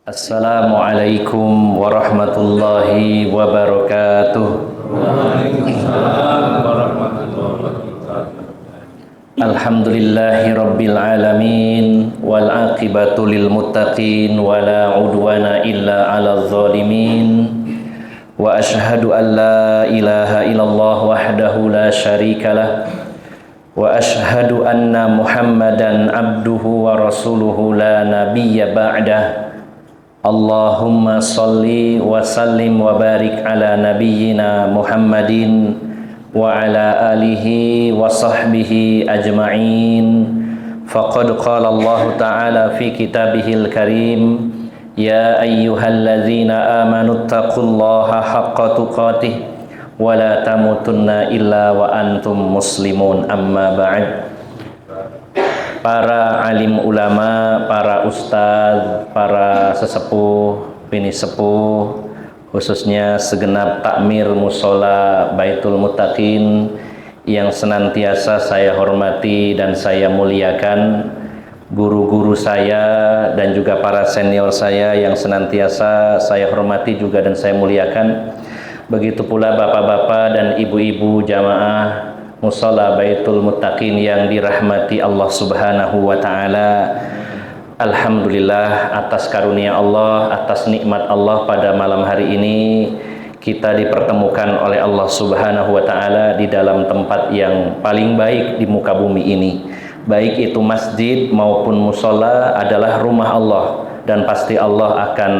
Assalamualaikum warahmatullahi wabarakatuh. Waalaikumsalam warahmatullahi wabarakatuh. Alhamdulillahi rabbil alamin wal aqibatu lil muttaqin wala udwana illa 'alal zalimin. Wa ashhadu an la ilaha illallah wahdahu la syarikalah wa ashhadu anna Muhammadan abduhu wa rasuluhu la nabiyya ba'dah. Allahumma salli wa sallim wa barik ala nabiyyina Muhammadin wa ala alihi wa sahbihi ajma'in. Faqad qala Allah ta'ala fi kitabihil karim, ya ayyuhalladzina amanu taqullaha haqqa tuqatih wa la tamutunna illa wa antum muslimun, amma ba'd. Para alim ulama, para ustadz, para sesepuh, bini sepuh, khususnya segenap takmir musola Baitul Muttaqin yang senantiasa saya hormati dan saya muliakan, guru-guru saya dan juga para senior saya yang senantiasa saya hormati juga dan saya muliakan. Begitu pula bapak-bapak dan ibu-ibu jamaah musola Baitul Muttaqin yang dirahmati Allah Subhanahu wa ta'ala. Alhamdulillah atas karunia Allah, atas nikmat Allah pada malam hari ini kita dipertemukan oleh Allah Subhanahu wa ta'ala di dalam tempat yang paling baik di muka bumi ini. Baik itu masjid maupun musola adalah rumah Allah, dan pasti Allah akan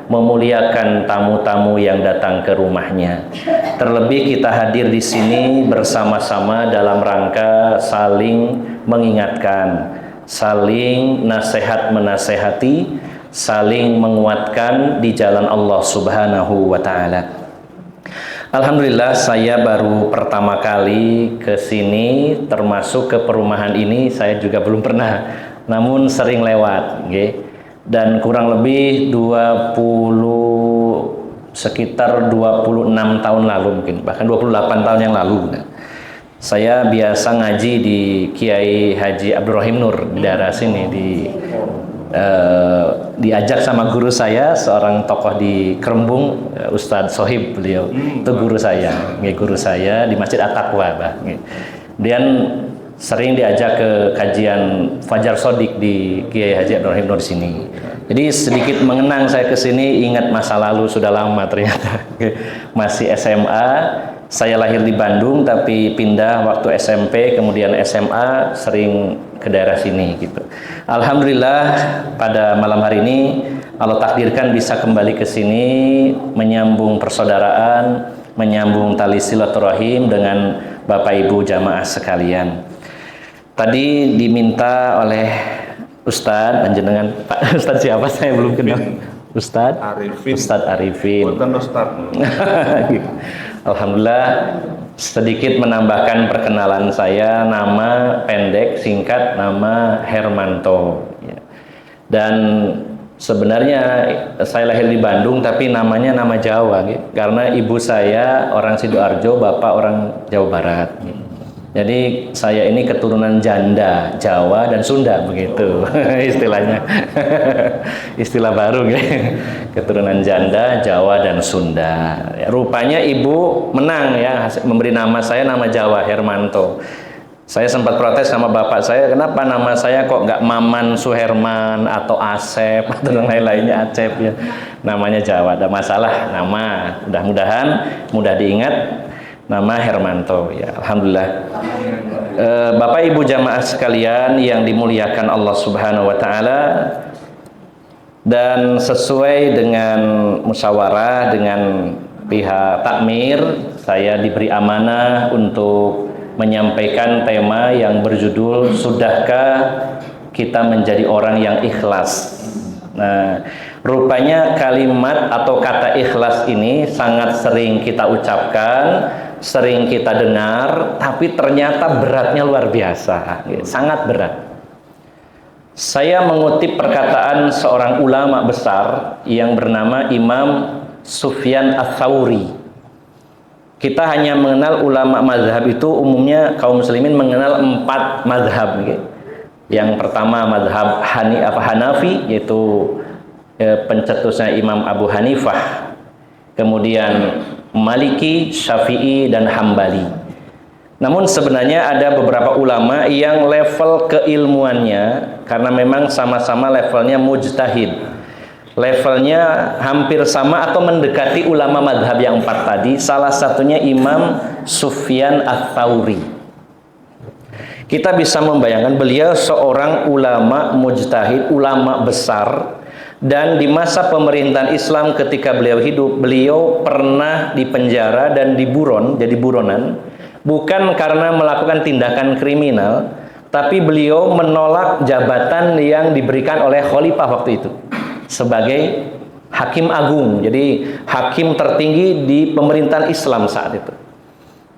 memuliakan tamu-tamu yang datang ke rumahnya. Terlebih kita hadir di sini bersama-sama dalam rangka saling mengingatkan, saling nasihat menasehati, saling menguatkan di jalan Allah Subhanahu wa ta'ala. Alhamdulillah saya baru pertama kali ke sini, termasuk ke perumahan ini saya juga belum pernah, namun sering lewat, okay? Dan kurang lebih sekitar 26 tahun lalu mungkin, bahkan 28 tahun yang lalu. Saya biasa ngaji di Kiai Haji Abdurrahim Nur di daerah sini, diajak sama guru saya, seorang tokoh di Kerembung, Ustadz Sohib, beliau itu guru saya di Masjid At-Taqwa. Kemudian sering diajak ke kajian Fajar Sodik di Kiai Haji Abdurrahim Nur di sini. Jadi sedikit mengenang saya ke sini, ingat masa lalu sudah lama ternyata. Masih SMA, saya lahir di Bandung tapi pindah waktu SMP, kemudian SMA sering ke daerah sini gitu. Alhamdulillah pada malam hari ini Allah takdirkan bisa kembali ke sini, menyambung persaudaraan, menyambung tali silaturahim dengan Bapak Ibu jamaah sekalian. Tadi diminta oleh Ustadz, panjenengan Pak Ustadz siapa saya belum kenal. Ustadz Arifin. Alhamdulillah sedikit menambahkan perkenalan saya, nama pendek singkat nama Hermanto. Dan sebenarnya saya lahir di Bandung tapi namanya nama Jawa, karena ibu saya orang Sidoarjo, bapak orang Jawa Barat. Jadi saya ini keturunan janda Jawa dan Sunda begitu istilahnya. Istilah baru keturunan janda Jawa dan Sunda. Rupanya ibu menang ya, memberi nama saya nama Jawa Hermanto. Saya sempat protes sama bapak saya, kenapa nama saya kok nggak Maman Suherman atau Asep atau yang lain-lainnya Acep ya. Namanya Jawa, ada masalah nama. Mudah-mudahan mudah diingat. Nama Hermanto ya, alhamdulillah. Bapak Ibu jamaah sekalian yang dimuliakan Allah Subhanahu wa taala, dan sesuai dengan musyawarah dengan pihak takmir, saya diberi amanah untuk menyampaikan tema yang berjudul Sudahkah Kita Menjadi Orang yang Ikhlas. Nah, rupanya kalimat atau kata ikhlas ini sangat sering kita ucapkan, sering kita dengar, tapi ternyata beratnya luar biasa, sangat berat. Saya mengutip perkataan seorang ulama besar yang bernama Imam Sufyan Ats-Tsauri. Kita hanya mengenal ulama mazhab itu umumnya kaum muslimin mengenal 4 mazhab. Yang pertama mazhab Hanafi, yaitu pencetusnya Imam Abu Hanifah, kemudian Maliki, Syafi'i, dan Hambali. Namun sebenarnya ada beberapa ulama yang level keilmuannya, karena memang sama-sama levelnya mujtahid, levelnya hampir sama atau mendekati ulama madhab yang 4 tadi. Salah satunya Imam Sufyan Ats-Tsauri. Kita bisa membayangkan beliau seorang ulama mujtahid, ulama besar, dan di masa pemerintahan Islam ketika beliau hidup, beliau pernah dipenjara dan diburon, jadi buronan, bukan karena melakukan tindakan kriminal, tapi beliau menolak jabatan yang diberikan oleh khalifah waktu itu sebagai hakim agung, jadi hakim tertinggi di pemerintahan Islam saat itu.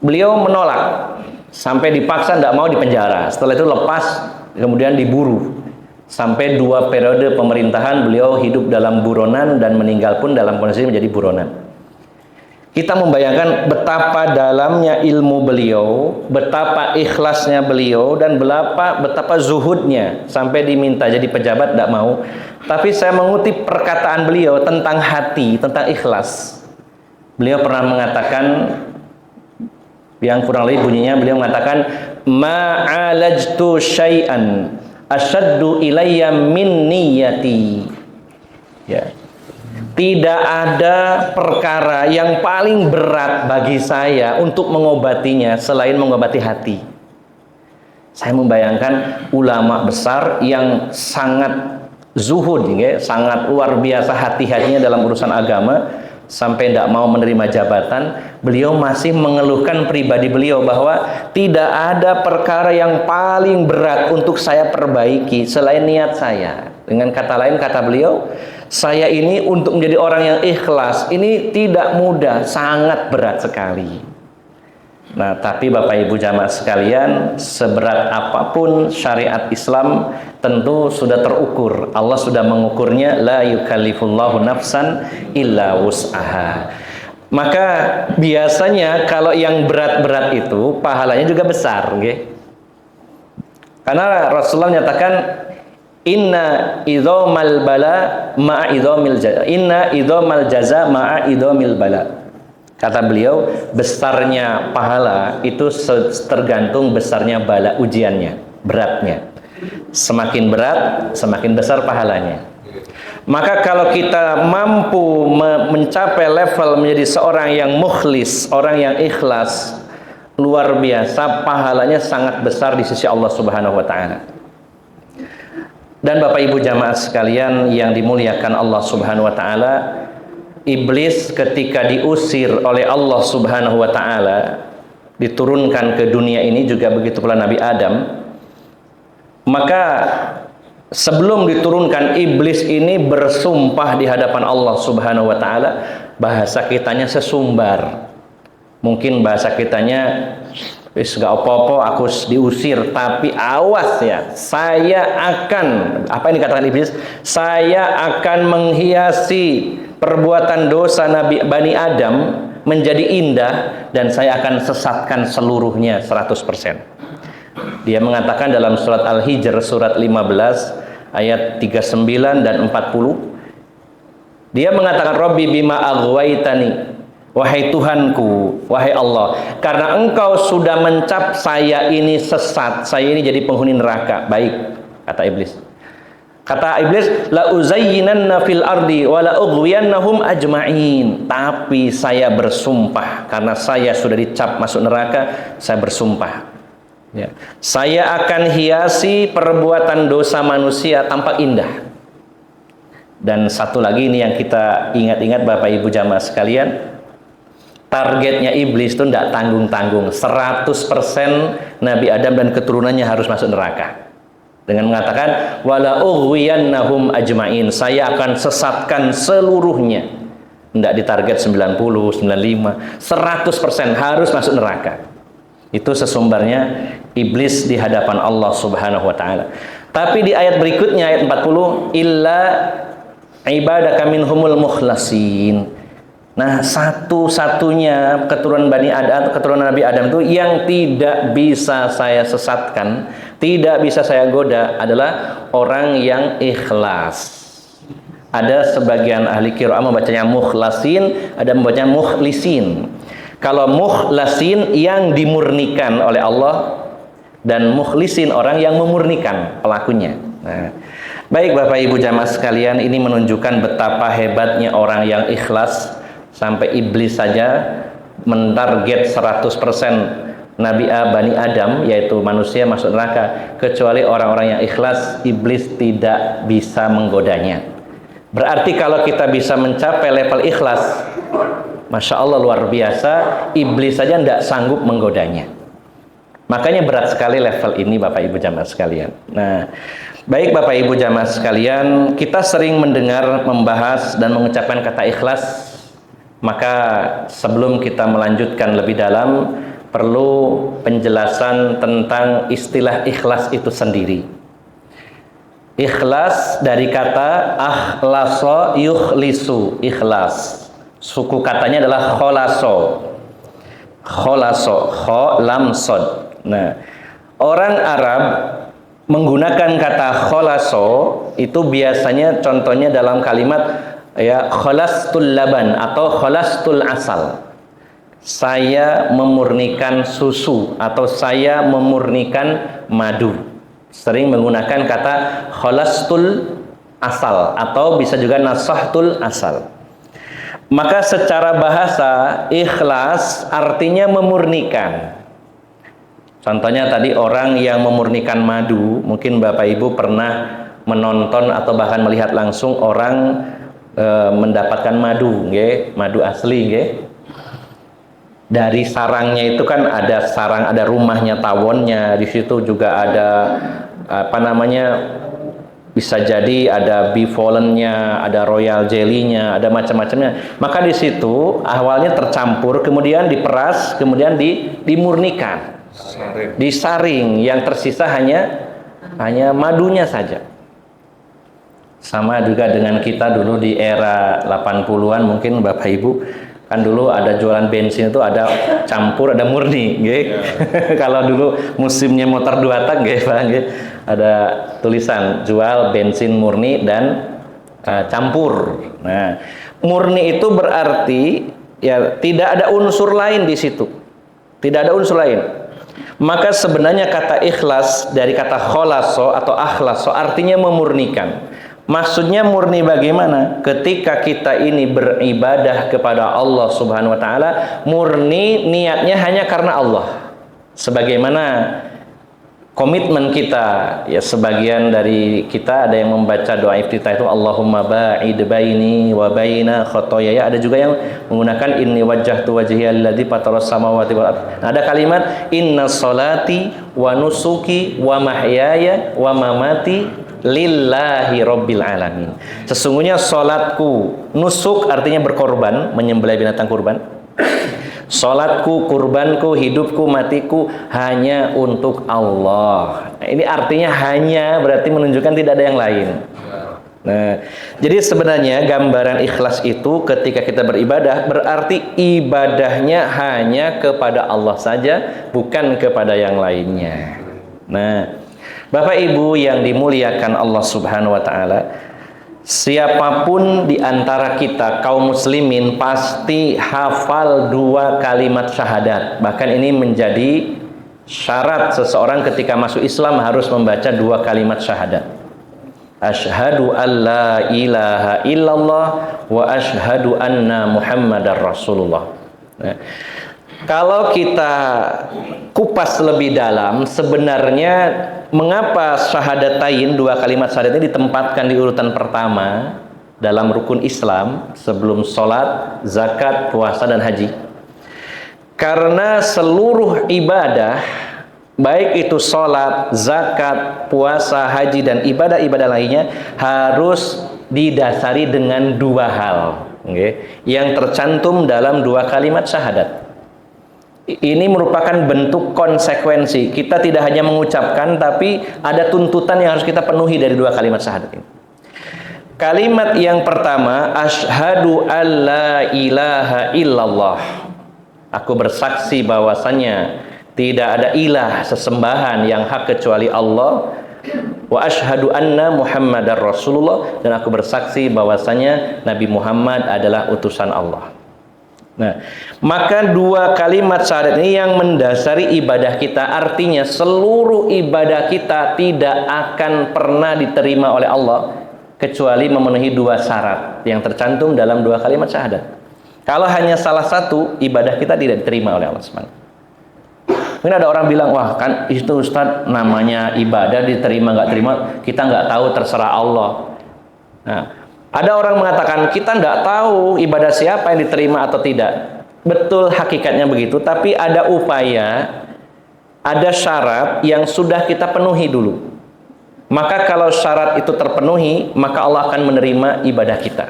Beliau menolak sampai dipaksa tidak mau dipenjara. Setelah itu lepas, kemudian diburu. Sampai 2 periode pemerintahan beliau hidup dalam buronan dan meninggal pun dalam kondisi menjadi buronan. Kita membayangkan betapa dalamnya ilmu beliau, betapa ikhlasnya beliau, dan betapa zuhudnya sampai diminta jadi pejabat tidak mau. Tapi saya mengutip perkataan beliau tentang hati, tentang ikhlas. Beliau pernah mengatakan, yang kurang lebih bunyinya, beliau mengatakan, ma'alajtu syai'an asyaddu ilayya min niyati. Ya. Tidak ada perkara yang paling berat bagi saya untuk mengobatinya selain mengobati hati. Saya membayangkan ulama besar yang sangat zuhud, ya, sangat luar biasa hati-hatinya dalam urusan agama, sampai tidak mau menerima jabatan. Beliau masih mengeluhkan pribadi beliau bahwa tidak ada perkara yang paling berat untuk saya perbaiki selain niat saya. Dengan kata lain, kata beliau, saya ini untuk menjadi orang yang ikhlas ini tidak mudah, sangat berat sekali. Nah, tapi Bapak Ibu jamaah sekalian, seberat apapun syariat Islam tentu sudah terukur. Allah sudah mengukurnya, la yukallifullahu nafsan illa wus'aha. Maka biasanya kalau yang berat-berat itu pahalanya juga besar, okay? Karena Rasulullah menyatakan inna idzamal bala ma'a idzamil jaza. Inna idzamal jaza ma'a idzamil bala. Kata beliau, besarnya pahala itu tergantung besarnya bala, ujiannya, beratnya. Semakin berat, semakin besar pahalanya. Maka kalau kita mampu mencapai level menjadi seorang yang mukhlis, orang yang ikhlas, luar biasa, pahalanya sangat besar di sisi Allah Subhanahu wa taala. Dan Bapak Ibu jamaah sekalian yang dimuliakan Allah Subhanahu wa taala, iblis ketika diusir oleh Allah Subhanahu wa taala, diturunkan ke dunia ini, juga begitu pula Nabi Adam. Maka sebelum diturunkan, iblis ini bersumpah di hadapan Allah Subhanahu wa taala, bahasa kitanya sesumbar. Mungkin bahasa kitanya, wis gak apa-apa aku diusir, tapi awas ya, saya akan, apa yang dikatakan iblis, saya akan menghiasi perbuatan dosa Bani Adam menjadi indah, dan saya akan sesatkan seluruhnya 100%. Dia mengatakan dalam surat Al-Hijr surat 15 ayat 39 dan 40. Dia mengatakan, Rabbi bima aghwaitani, wahai Tuhanku, wahai Allah, karena engkau sudah mencap saya ini sesat, saya ini jadi penghuni neraka. Baik, kata iblis. Kata iblis, la uzayyinanna fil ardi wa la ughwiyannahum ajma'in. Tapi saya bersumpah, karena saya sudah dicap masuk neraka, saya bersumpah, ya, saya akan hiasi perbuatan dosa manusia tampak indah. Dan satu lagi ini yang kita ingat-ingat Bapak Ibu jamaah sekalian, targetnya iblis itu tidak tanggung-tanggung, 100% Nabi Adam dan keturunannya harus masuk neraka. Dengan mengatakan, wala ughwiyannahum ajma'in, saya akan sesatkan seluruhnya. Tidak ditarget 90, 95, 100% harus masuk neraka. Itu sesumbarnya iblis di hadapan Allah Subhanahu wa taala. Tapi di ayat berikutnya, ayat 40, illa ibadaka minhumul mukhlasin. Nah, satu-satunya keturunan Bani Adam, keturunan Nabi Adam itu yang tidak bisa saya sesatkan, tidak bisa saya goda adalah orang yang ikhlas. Ada sebagian ahli qiraah membacanya mukhlasin, ada membacanya mukhlisin. Kalau mukhlasin yang dimurnikan oleh Allah, dan mukhlisin orang yang memurnikan pelakunya. Nah, baik Bapak Ibu jamaah sekalian, ini menunjukkan betapa hebatnya orang yang ikhlas. Sampai iblis saja mentarget 100% Bani Adam, yaitu manusia masuk neraka, kecuali orang-orang yang ikhlas, iblis tidak bisa menggodanya. Berarti kalau kita bisa mencapai level ikhlas, Masya Allah luar biasa, iblis saja tidak sanggup menggodanya. Makanya berat sekali level ini Bapak Ibu jamaah sekalian. Nah, baik Bapak Ibu jamaah sekalian, kita sering mendengar, membahas, dan mengucapkan kata ikhlas. Maka sebelum kita melanjutkan lebih dalam, perlu penjelasan tentang istilah ikhlas itu sendiri. Ikhlas dari kata akhlasa yukhlisu, ikhlas. Suku katanya adalah kholaso. Kholaso, kho lam sod. Nah, orang Arab menggunakan kata kholaso itu biasanya contohnya dalam kalimat ya kholastul laban atau kholastul asal. Saya memurnikan susu atau saya memurnikan madu. Sering menggunakan kata kholastul asal atau bisa juga nasahtul asal. Maka secara bahasa ikhlas artinya memurnikan. Contohnya tadi orang yang memurnikan madu, mungkin Bapak Ibu pernah menonton atau bahkan melihat langsung orang mendapatkan madu, madu asli, dari sarangnya itu kan ada sarang, ada rumahnya, tawonnya, di situ juga ada bisa jadi ada bivolennya, ada royal jelly-nya, ada macam-macamnya. Maka di situ awalnya tercampur, kemudian diperas, kemudian dimurnikan, disaring, yang tersisa hanya madunya saja. Sama juga dengan kita dulu di era 80-an mungkin Bapak Ibu, kan dulu ada jualan bensin itu ada campur, ada murni, Kalau dulu musimnya motor 2 tak, Pak, ada tulisan jual bensin murni dan campur. Nah, murni itu berarti ya tidak ada unsur lain di situ. Tidak ada unsur lain. Maka sebenarnya kata ikhlas dari kata kholaso atau akhlaso artinya memurnikan. Maksudnya murni bagaimana? Ketika kita ini beribadah kepada Allah Subhanahu wa taala, murni niatnya hanya karena Allah. Sebagaimana komitmen kita, ya sebagian dari kita ada yang membaca doa iftitah itu Allahumma ba'id baini wa baina khotoyaya. Ada juga yang menggunakan inni wajjahtu wajhiya alladzi fataras samawati wal ardh. Nah, ada kalimat inna sholati wa nusuki wa mahyaya wa mamati lillahi rabbil alamin. Sesungguhnya salatku, nusuk artinya berkorban, menyembelih binatang kurban. Salatku, kurbanku, hidupku, matiku hanya untuk Allah. Nah, ini artinya hanya berarti menunjukkan tidak ada yang lain. Nah, jadi sebenarnya gambaran ikhlas itu ketika kita beribadah berarti ibadahnya hanya kepada Allah saja, bukan kepada yang lainnya. Nah, Bapak Ibu yang dimuliakan Allah Subhanahu wa taala, siapapun di antara kita kaum muslimin pasti hafal 2 kalimat syahadat. Bahkan ini menjadi syarat seseorang ketika masuk Islam harus membaca 2 kalimat syahadat. Asyhadu an la ilaha illallah wa asyhadu anna Muhammadar Rasulullah. Nah, kalau kita kupas lebih dalam, sebenarnya mengapa syahadatain 2 kalimat syahadat ini ditempatkan di urutan pertama dalam rukun Islam sebelum sholat, zakat, puasa, dan haji? Karena seluruh ibadah, baik itu sholat, zakat, puasa, haji, dan ibadah-ibadah lainnya harus didasari dengan 2 hal, yang tercantum dalam 2 kalimat syahadat. Ini merupakan bentuk konsekuensi. Kita tidak hanya mengucapkan, tapi ada tuntutan yang harus kita penuhi dari 2 kalimat syahadat ini. Kalimat yang pertama, asyhadu alla ilaha illallah. Aku bersaksi bahwasannya tidak ada ilah sesembahan yang hak kecuali Allah. Wa asyhadu anna Muhammadar Rasulullah, dan aku bersaksi bahwasanya Nabi Muhammad adalah utusan Allah. Nah, maka dua kalimat syahadat ini yang mendasari ibadah kita, artinya seluruh ibadah kita tidak akan pernah diterima oleh Allah kecuali memenuhi dua syarat yang tercantum dalam dua kalimat syahadat. Kalau hanya salah satu, ibadah kita tidak diterima oleh Allah SWT. Mungkin ada orang bilang, wah kan itu Ustadz namanya ibadah diterima nggak terima, kita nggak tahu, terserah Allah. Nah, ada orang mengatakan kita nggak tahu ibadah siapa yang diterima atau tidak. Betul, hakikatnya begitu, tapi ada upaya, ada syarat yang sudah kita penuhi dulu. Maka kalau syarat itu terpenuhi, maka Allah akan menerima ibadah kita.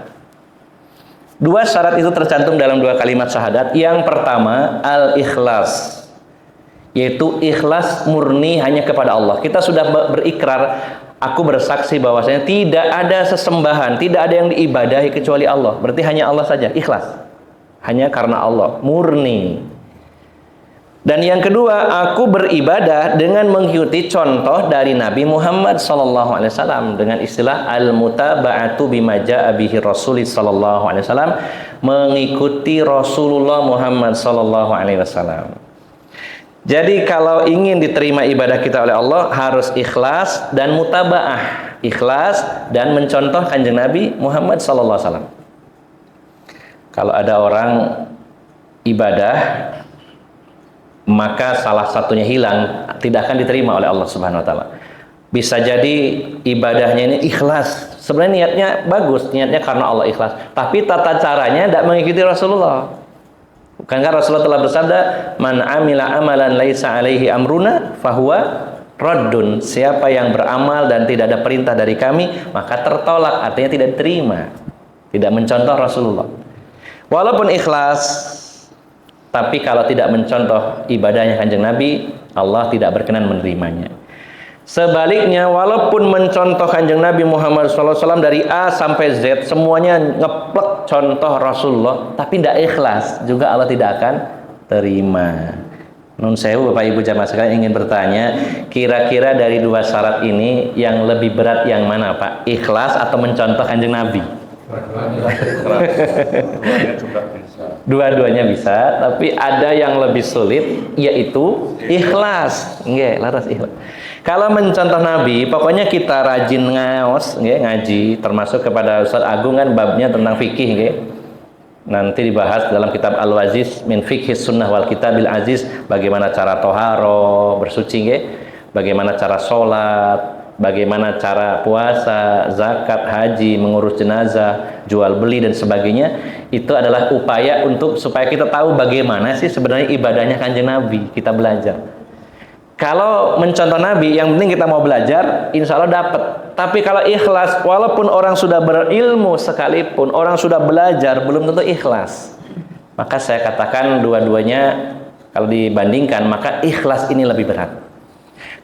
Dua syarat itu tercantum dalam dua kalimat syahadat. Yang pertama, al-ikhlas, yaitu ikhlas murni hanya kepada Allah. Kita sudah berikrar, aku bersaksi bahwasanya tidak ada sesembahan, tidak ada yang diibadahi kecuali Allah. Berarti hanya Allah saja, ikhlas. Hanya karena Allah, murni. Dan yang kedua, aku beribadah dengan mengikuti contoh dari Nabi Muhammad SAW dengan istilah al-mutaba'atu bima ja'a bihi Rasul SAW, mengikuti Rasulullah Muhammad SAW. Jadi kalau ingin diterima ibadah kita oleh Allah, harus ikhlas dan mutaba'ah, ikhlas dan mencontoh kanjeng Nabi Muhammad SAW. Kalau ada orang ibadah maka salah satunya hilang, tidak akan diterima oleh Allah Subhanahu wa taala. Bisa jadi ibadahnya ini ikhlas, sebenarnya niatnya bagus, niatnya karena Allah ikhlas, tapi tata caranya tidak mengikuti Rasulullah. Bukankah Rasulullah telah bersabda, man amila amalan laisa alaihi amruna fahuwa raddun, siapa yang beramal dan tidak ada perintah dari kami maka tertolak, artinya tidak diterima, tidak mencontoh Rasulullah. Walaupun ikhlas, tapi kalau tidak mencontoh ibadahnya kanjeng Nabi, Allah tidak berkenan menerimanya. Sebaliknya, walaupun mencontoh kanjeng Nabi Muhammad SAW dari A sampai Z, semuanya ngeplek contoh Rasulullah, tapi tidak ikhlas, juga Allah tidak akan terima. Nun sewu Bapak Ibu jamaah sekalian, ingin bertanya, kira-kira dari dua syarat ini yang lebih berat yang mana Pak? Ikhlas atau mencontoh kanjeng Nabi? Dua-duanya bisa, tapi ada yang lebih sulit, yaitu ikhlas. Nggih, laras ikhlas. Kalau mencontoh Nabi, pokoknya kita rajin ngaos, nggih, ngaji, termasuk kepada Ustaz Agung kan babnya tentang fikih, nggih. Nanti dibahas dalam kitab Al-Waziz min Fiqhis Sunnah wal Kitabil Aziz, bagaimana cara toharo, bersuci, nggih, bagaimana cara sholat, bagaimana cara puasa, zakat, haji, mengurus jenazah, jual beli dan sebagainya. Itu adalah upaya untuk supaya kita tahu bagaimana sih sebenarnya ibadahnya kanjeng Nabi, kita belajar. Kalau mencontoh Nabi, yang penting kita mau belajar, insya Allah dapat. Tapi kalau ikhlas, walaupun orang sudah berilmu sekalipun, orang sudah belajar, belum tentu ikhlas. Maka saya katakan dua-duanya kalau dibandingkan, maka ikhlas ini lebih berat.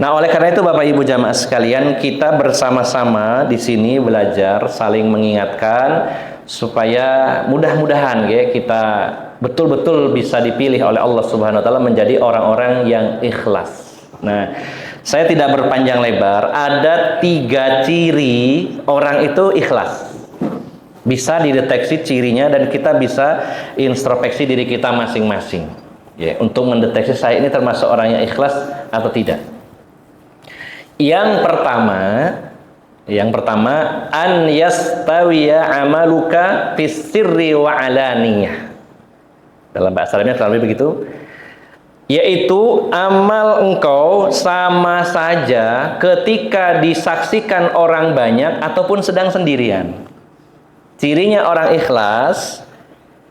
Nah, oleh karena itu Bapak Ibu jamaah sekalian, kita bersama-sama di sini belajar, saling mengingatkan supaya mudah-mudahan ya kita betul-betul bisa dipilih oleh Allah Subhanahu wa taala menjadi orang-orang yang ikhlas. Nah, saya tidak berpanjang lebar, ada 3 ciri orang itu ikhlas. Bisa dideteksi cirinya dan kita bisa introspeksi diri kita masing-masing. Ya, untuk mendeteksi saya ini termasuk orang yang ikhlas atau tidak. Yang pertama an yastawiya amaluka fis sirri wa alaniyah. Dalam bahasa Arabnya kurang lebih begitu, yaitu amal engkau sama saja ketika disaksikan orang banyak ataupun sedang sendirian. Cirinya orang ikhlas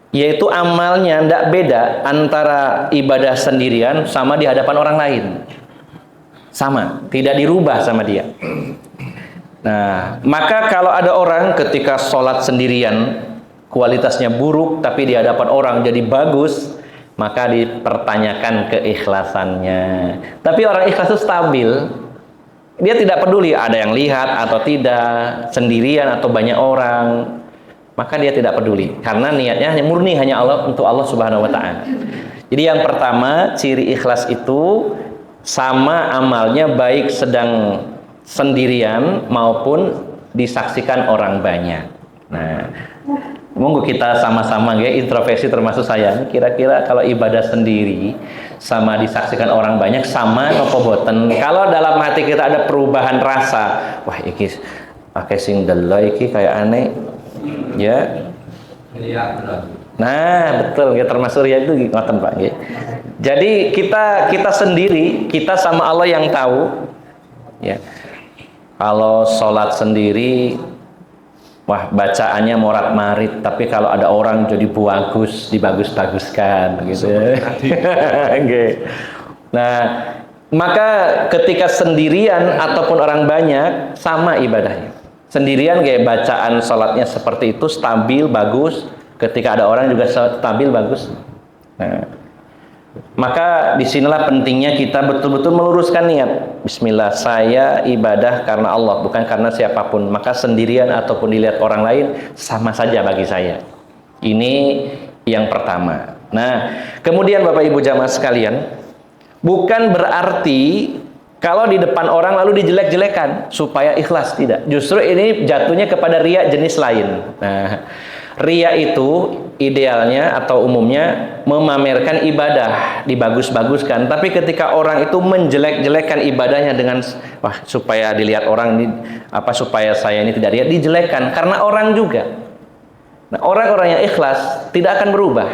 yaitu amalnya tidak beda antara ibadah sendirian sama di hadapan orang lain. Sama, tidak dirubah sama dia. Nah, maka kalau ada orang ketika sholat sendirian kualitasnya buruk, tapi di hadapan orang jadi bagus, maka dipertanyakan keikhlasannya. Tapi orang ikhlas itu stabil. Dia tidak peduli ada yang lihat atau tidak, sendirian atau banyak orang. Maka dia tidak peduli. Karena niatnya hanya murni, hanya Allah, untuk Allah Subhanahu wa ta'ala. Jadi yang pertama, ciri ikhlas itu sama amalnya baik sedang sendirian maupun disaksikan orang banyak. Nah, monggo kita sama-sama ya introspeksi termasuk saya. Kira-kira kalau ibadah sendiri sama disaksikan orang banyak sama apa boten? Kalau dalam hati kita ada perubahan rasa, wah iki pakai sing delok iki kayak aneh. Ya. Nah, betul ya termasuk ya itu ngoten Pak ya. Jadi kita sendiri, kita sama Allah yang tahu ya. Kalau sholat sendiri, wah bacaannya morat-marit, tapi kalau ada orang jadi bagus, dibagus-baguskan gitu. Okay. Nah, maka ketika sendirian ataupun orang banyak sama ibadahnya. Sendirian kayak bacaan sholatnya seperti itu stabil bagus, ketika ada orang juga stabil bagus. Nah, maka disinilah pentingnya kita betul-betul meluruskan niat. Bismillah, saya ibadah karena Allah, bukan karena siapapun. Maka sendirian ataupun dilihat orang lain sama saja bagi saya. Ini yang pertama. Nah, kemudian Bapak Ibu jamaah sekalian, bukan berarti kalau di depan orang lalu dijelek-jelekan supaya ikhlas, tidak. Justru ini jatuhnya kepada riya jenis lain. Nah, riya itu idealnya atau umumnya memamerkan ibadah, dibagus-baguskan. Tapi ketika orang itu menjelek-jelekan ibadahnya dengan wah supaya dilihat orang ini supaya saya ini tidak lihat, dijelekkan karena orang juga. Nah, orang-orang yang ikhlas tidak akan berubah.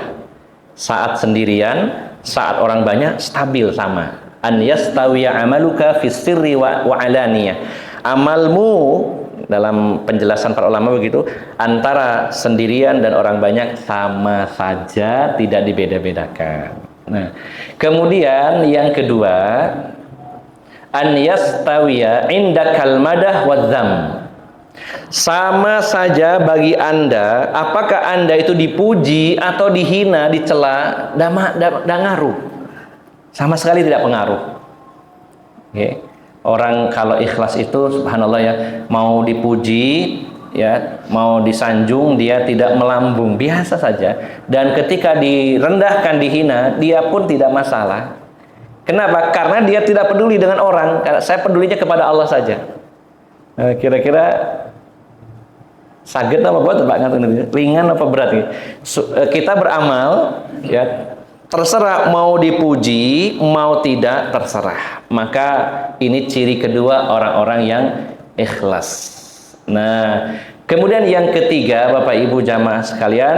Saat sendirian, saat orang banyak stabil sama. An yastawiya amaluka fis sirri wa alaniyah. Amalmu dalam penjelasan para ulama begitu, antara sendirian dan orang banyak sama saja, tidak dibeda-bedakan. Nah, kemudian yang kedua, an yastawiya indakal madah wadzam. Sama saja bagi Anda, apakah Anda itu dipuji atau dihina, dicela, tidak ngaruh. Sama sekali tidak pengaruh. Okay. Orang kalau ikhlas itu subhanallah ya, mau dipuji ya, mau disanjung dia tidak melambung, biasa saja. Dan ketika direndahkan, dihina, dia pun tidak masalah. Kenapa? Karena dia tidak peduli dengan orang. Saya pedulinya kepada Allah saja. Kira-kira sakit apa buat Pak? Ringan apa berat? Kita beramal ya, terserah mau dipuji, mau tidak terserah. Maka ini ciri kedua orang-orang yang ikhlas. Nah, kemudian yang ketiga Bapak Ibu jamaah sekalian,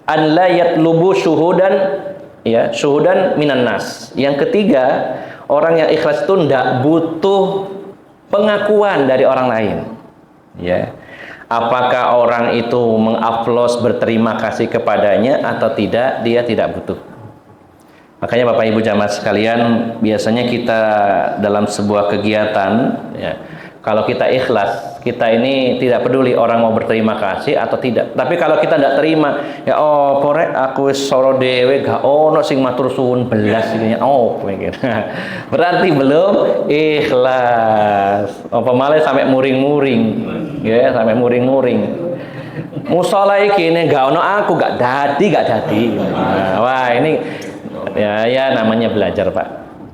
an la yatlubu syuhudan ya, syuhudan minan nas. Yang ketiga, orang yang ikhlas itu tidak butuh pengakuan dari orang lain. Ya. Apakah orang itu mengupload berterima kasih kepadanya atau tidak, dia tidak butuh. Makanya Bapak Ibu jamaah sekalian, biasanya kita dalam sebuah kegiatan ya, kalau kita ikhlas, kita ini tidak peduli orang mau berterima kasih atau tidak. Tapi kalau kita tidak terima, ya oh porek aku soro dewe gak ono sing matur suwun belas gitu. Oh gitu. Berarti belum ikhlas. Apa malah sampai muring-muring. Ya, sampai muring-muring. Musola iki ne gak ono aku gak dadi. Nah, wah ini ya namanya belajar Pak.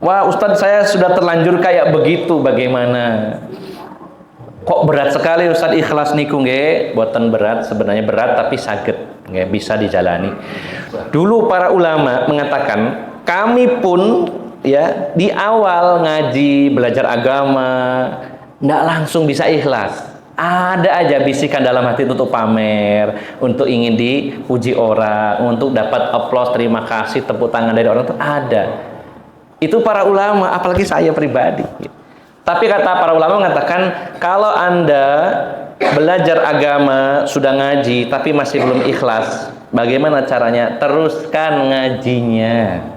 Wah Ustadz saya sudah terlanjur kayak begitu, bagaimana? Kok berat sekali Ustadz ikhlas niku nggih? Boten berat, sebenarnya berat tapi saged nggih, bisa dijalani. Dulu para ulama mengatakan, kami pun ya di awal ngaji belajar agama ndak langsung bisa ikhlas. Ada aja bisikan dalam hati untuk pamer, untuk ingin dipuji orang, untuk dapat aplaus, terima kasih, tepuk tangan dari orang itu ada. Itu para ulama, apalagi saya pribadi. Tapi kata para ulama mengatakan, kalau Anda belajar agama, sudah ngaji, tapi masih belum ikhlas, bagaimana caranya? Teruskan ngajinya.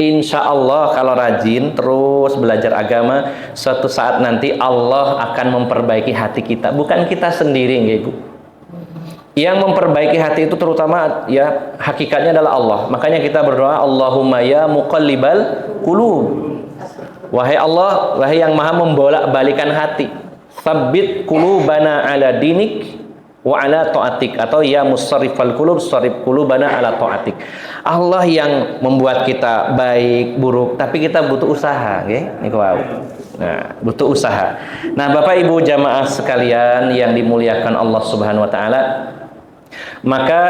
Insya Allah kalau rajin terus belajar agama, suatu saat nanti Allah akan memperbaiki hati kita, bukan kita sendiri, Ibu. Yang memperbaiki hati itu terutama ya hakikatnya adalah Allah. Makanya kita berdoa, Allahumma ya muqallibal qulub. Wahai Allah, wahai yang maha membolak-balikan hati, tsabbit qulubana ala dinik wa ala ta'atik, atau ya musarrifal qulub sarrif qulubana ala ta'atik. Allah yang membuat kita baik buruk, tapi kita butuh usaha, nggih. Niku wau. Nah, butuh usaha. Nah, Bapak Ibu jamaah sekalian yang dimuliakan Allah Subhanahu wa taala, maka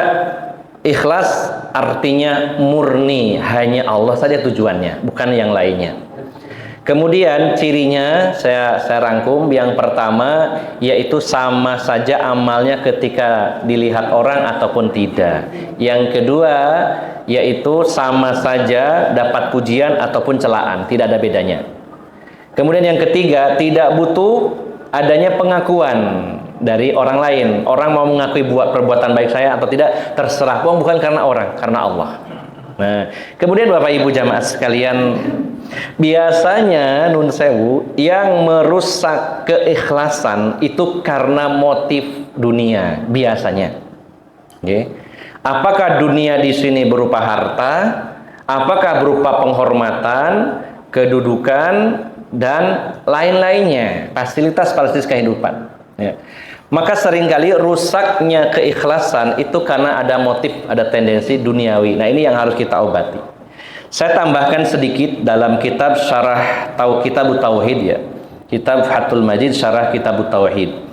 ikhlas artinya murni, hanya Allah saja tujuannya, bukan yang lainnya. Kemudian cirinya saya rangkum. Yang pertama yaitu sama saja amalnya ketika dilihat orang ataupun tidak. Yang kedua yaitu sama saja dapat pujian ataupun celaan, tidak ada bedanya. Kemudian yang ketiga, tidak butuh adanya pengakuan dari orang lain. Orang mau mengakui buat perbuatan baik saya atau tidak, terserah, bukan karena orang, karena Allah. Nah, kemudian Bapak Ibu jamaah sekalian, biasanya nun sewu yang merusak keikhlasan itu karena motif dunia biasanya. Okay. Apakah dunia di sini berupa harta? Apakah berupa penghormatan, kedudukan, dan lain-lainnya, fasilitas kehidupan. Ya. Maka seringkali rusaknya keikhlasan itu karena ada motif, ada tendensi duniawi. Nah, ini yang harus kita obati. Saya tambahkan sedikit dalam kitab syarah Kitabut Tauhid ya. Kitab Fathul Majid syarah Kitabut Tauhid.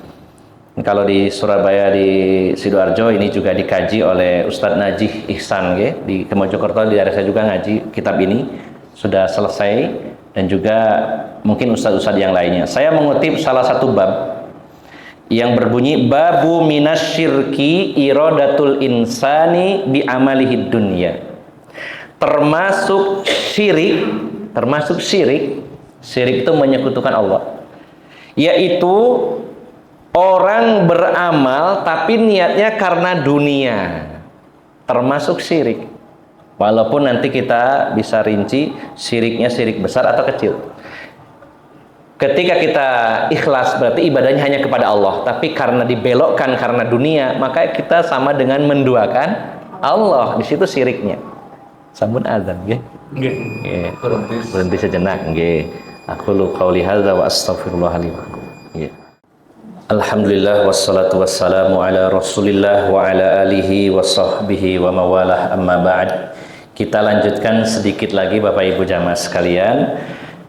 Kalau di Surabaya di Sidoarjo ini juga dikaji oleh Ustadz Najih Ihsan ya. Di Mojokerto di daerah saya juga ngaji kitab ini, sudah selesai, dan juga mungkin ustadz-ustadz yang lainnya. Saya mengutip salah satu bab yang berbunyi babu minasyirki iradatul insani bi amalihid dunya. Termasuk syirik itu menyekutukan Allah, yaitu orang beramal tapi niatnya karena dunia, termasuk syirik. Walaupun nanti kita bisa rinci syiriknya syirik besar atau kecil. Ketika kita ikhlas berarti ibadahnya hanya kepada Allah, tapi karena dibelokkan karena dunia, maka kita sama dengan menduakan Allah. Di situ syiriknya. Sambun azan, nggih. Nggih. Berhenti sejenak, nggih. Aqulu qauli hadza wa astaghfirullah li wa lakum. Nggih. Alhamdulillah wassalatu wassalamu ala Rasulillah wa ala alihi wa sahbihi wa mawalah, amma ba'd. Kita lanjutkan sedikit lagi Bapak Ibu jamaah sekalian.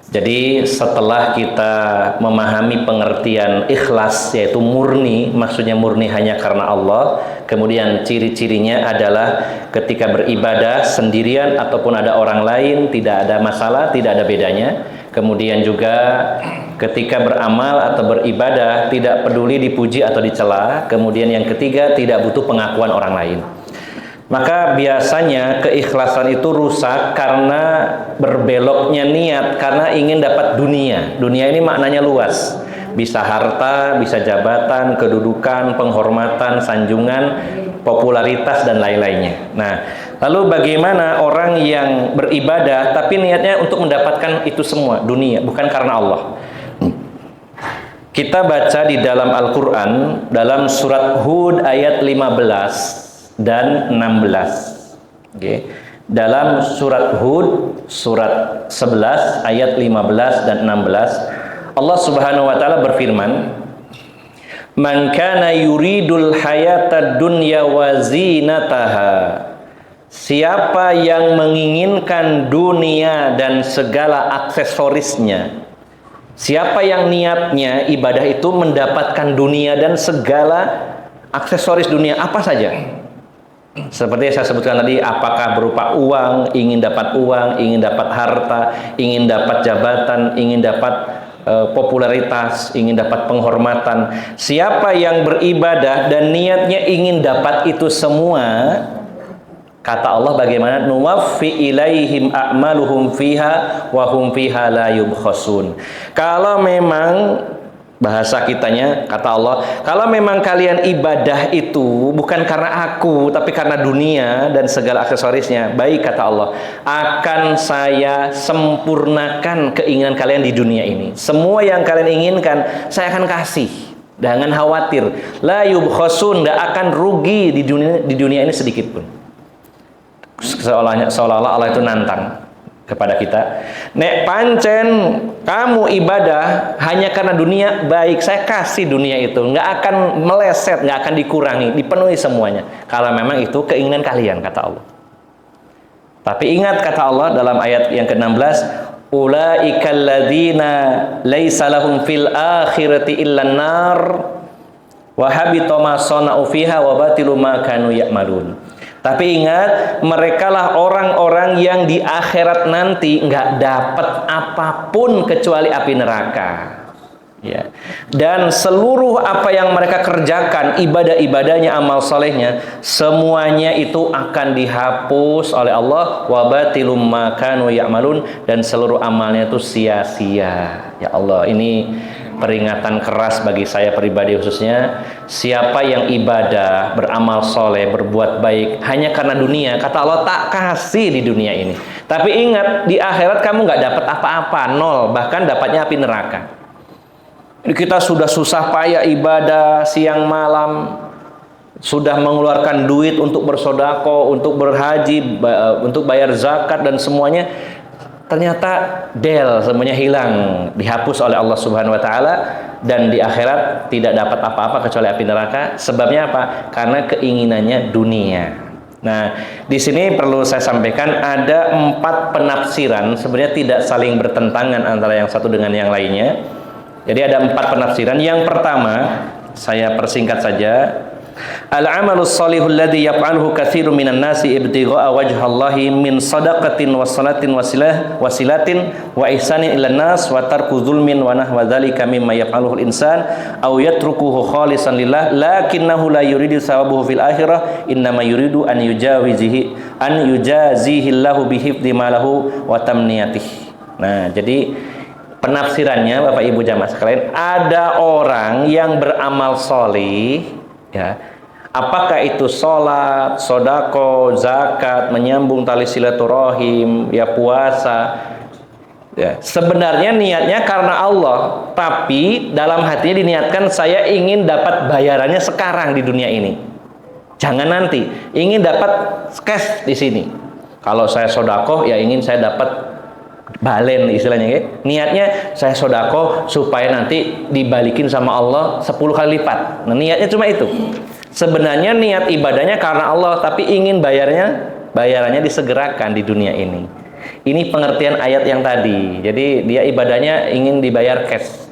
Jadi setelah kita memahami pengertian ikhlas, yaitu murni, maksudnya murni hanya karena Allah. Kemudian ciri-cirinya adalah ketika beribadah sendirian ataupun ada orang lain, tidak ada masalah, tidak ada bedanya. Kemudian juga ketika beramal atau beribadah tidak peduli dipuji atau dicela. Kemudian yang ketiga, tidak butuh pengakuan orang lain. Maka biasanya keikhlasan itu rusak karena berbeloknya niat, karena ingin dapat dunia. Dunia ini maknanya luas, bisa harta, bisa jabatan, kedudukan, penghormatan, sanjungan, popularitas, dan lain-lainnya. Nah, lalu bagaimana orang yang beribadah tapi niatnya untuk mendapatkan itu semua, dunia, bukan karena Allah? Kita baca di dalam Al-Quran, dalam surat Hud ayat 15 dan 16. Okay. Dalam surat Hud surat 11 ayat 15 dan 16, Allah Subhanahu wa taala berfirman, "Man kana yuridul hayatad dunya wa zinataha." Siapa yang menginginkan dunia dan segala aksesorisnya. Siapa yang niatnya ibadah itu mendapatkan dunia dan segala aksesoris dunia apa saja. Seperti yang saya sebutkan tadi, apakah berupa uang, ingin dapat uang, ingin dapat harta, ingin dapat jabatan, ingin dapat popularitas, ingin dapat penghormatan. Siapa yang beribadah dan niatnya ingin dapat itu semua, kata Allah bagaimana? Nuwaffi ilaihim a'maluhum fiha wa hum fiha la yubkhasun. Kalau memang bahasa kitanya, kata Allah, kalau memang kalian ibadah itu bukan karena aku, tapi karena dunia dan segala aksesorisnya, baik kata Allah, akan saya sempurnakan keinginan kalian di dunia ini. Semua yang kalian inginkan, saya akan kasih. Jangan khawatir. La yubkhasun, tidak akan rugi di dunia ini sedikit pun. Seolah-olah Allah itu nantang kepada kita, nek pancen kamu ibadah hanya karena dunia, baik, saya kasih dunia itu, nggak akan meleset, nggak akan dikurangi, dipenuhi semuanya, kalau memang itu keinginan kalian, kata Allah. Tapi ingat kata Allah dalam ayat yang ke-16, ulaikal ladzina laisa lahum fil akhirati illan nar wa habita ma sana'u fiha wa batilu ma kanu ya'malun. Tapi ingat, merekalah orang-orang yang di akhirat nanti nggak dapat apapun kecuali api neraka. Ya. Dan seluruh apa yang mereka kerjakan, ibadah-ibadahnya, amal solehnya, semuanya itu akan dihapus oleh Allah. Wa batilum ma kanu ya'malun, dan seluruh amalnya itu sia-sia. Ya Allah, ini peringatan keras bagi saya pribadi khususnya. Siapa yang ibadah, beramal soleh, berbuat baik hanya karena dunia, kata Allah, tak kasih di dunia ini. Tapi ingat, di akhirat kamu nggak dapat apa-apa, nol, bahkan dapatnya api neraka. Kita sudah susah payah ibadah siang malam, sudah mengeluarkan duit untuk bersodako, untuk berhaji, untuk bayar zakat dan semuanya, ternyata semuanya hilang, dihapus oleh Allah Subhanahu wa taala, dan di akhirat tidak dapat apa-apa kecuali api neraka. Sebabnya apa? Karena keinginannya dunia. Nah, di sini perlu saya sampaikan ada 4 penafsiran, sebenarnya tidak saling bertentangan antara yang satu dengan yang lainnya. Jadi ada 4 penafsiran. Yang pertama, saya persingkat saja. Al-amalus salihul ladzi yaf'aluhu katsirun minan nasi ibtigha'a wajhallahi min shadaqatin wa salatin wasilatin wa ihsanin ilan nas wa tarku zulmin wa nahwa dzalika mimma yaf'aluhu al-insan aw yatrukuhu khalisan lillah lakinnahu la yuridu thawabahu fil akhirah innama yuridu an yujazihi Allahu bihifdzi ma lahu wa tamniyatihi. Nah, jadi penafsirannya Bapak Ibu jamaah sekalian, ada orang yang beramal solih, ya, apakah itu sholat, sodako, zakat, menyambung tali silaturahim, ya puasa, ya, sebenarnya niatnya karena Allah, tapi dalam hatinya diniatkan saya ingin dapat bayarannya sekarang di dunia ini, jangan nanti, ingin dapat cash di sini. Kalau saya sodako, ya ingin saya dapat balen istilahnya, ya. Niatnya saya sodako supaya nanti dibalikin sama Allah 10 kali lipat. Nah, niatnya cuma itu. Sebenarnya niat ibadahnya karena Allah, tapi ingin bayarannya disegerakan di dunia ini. Ini pengertian ayat yang tadi. Jadi dia ibadahnya ingin dibayar cash.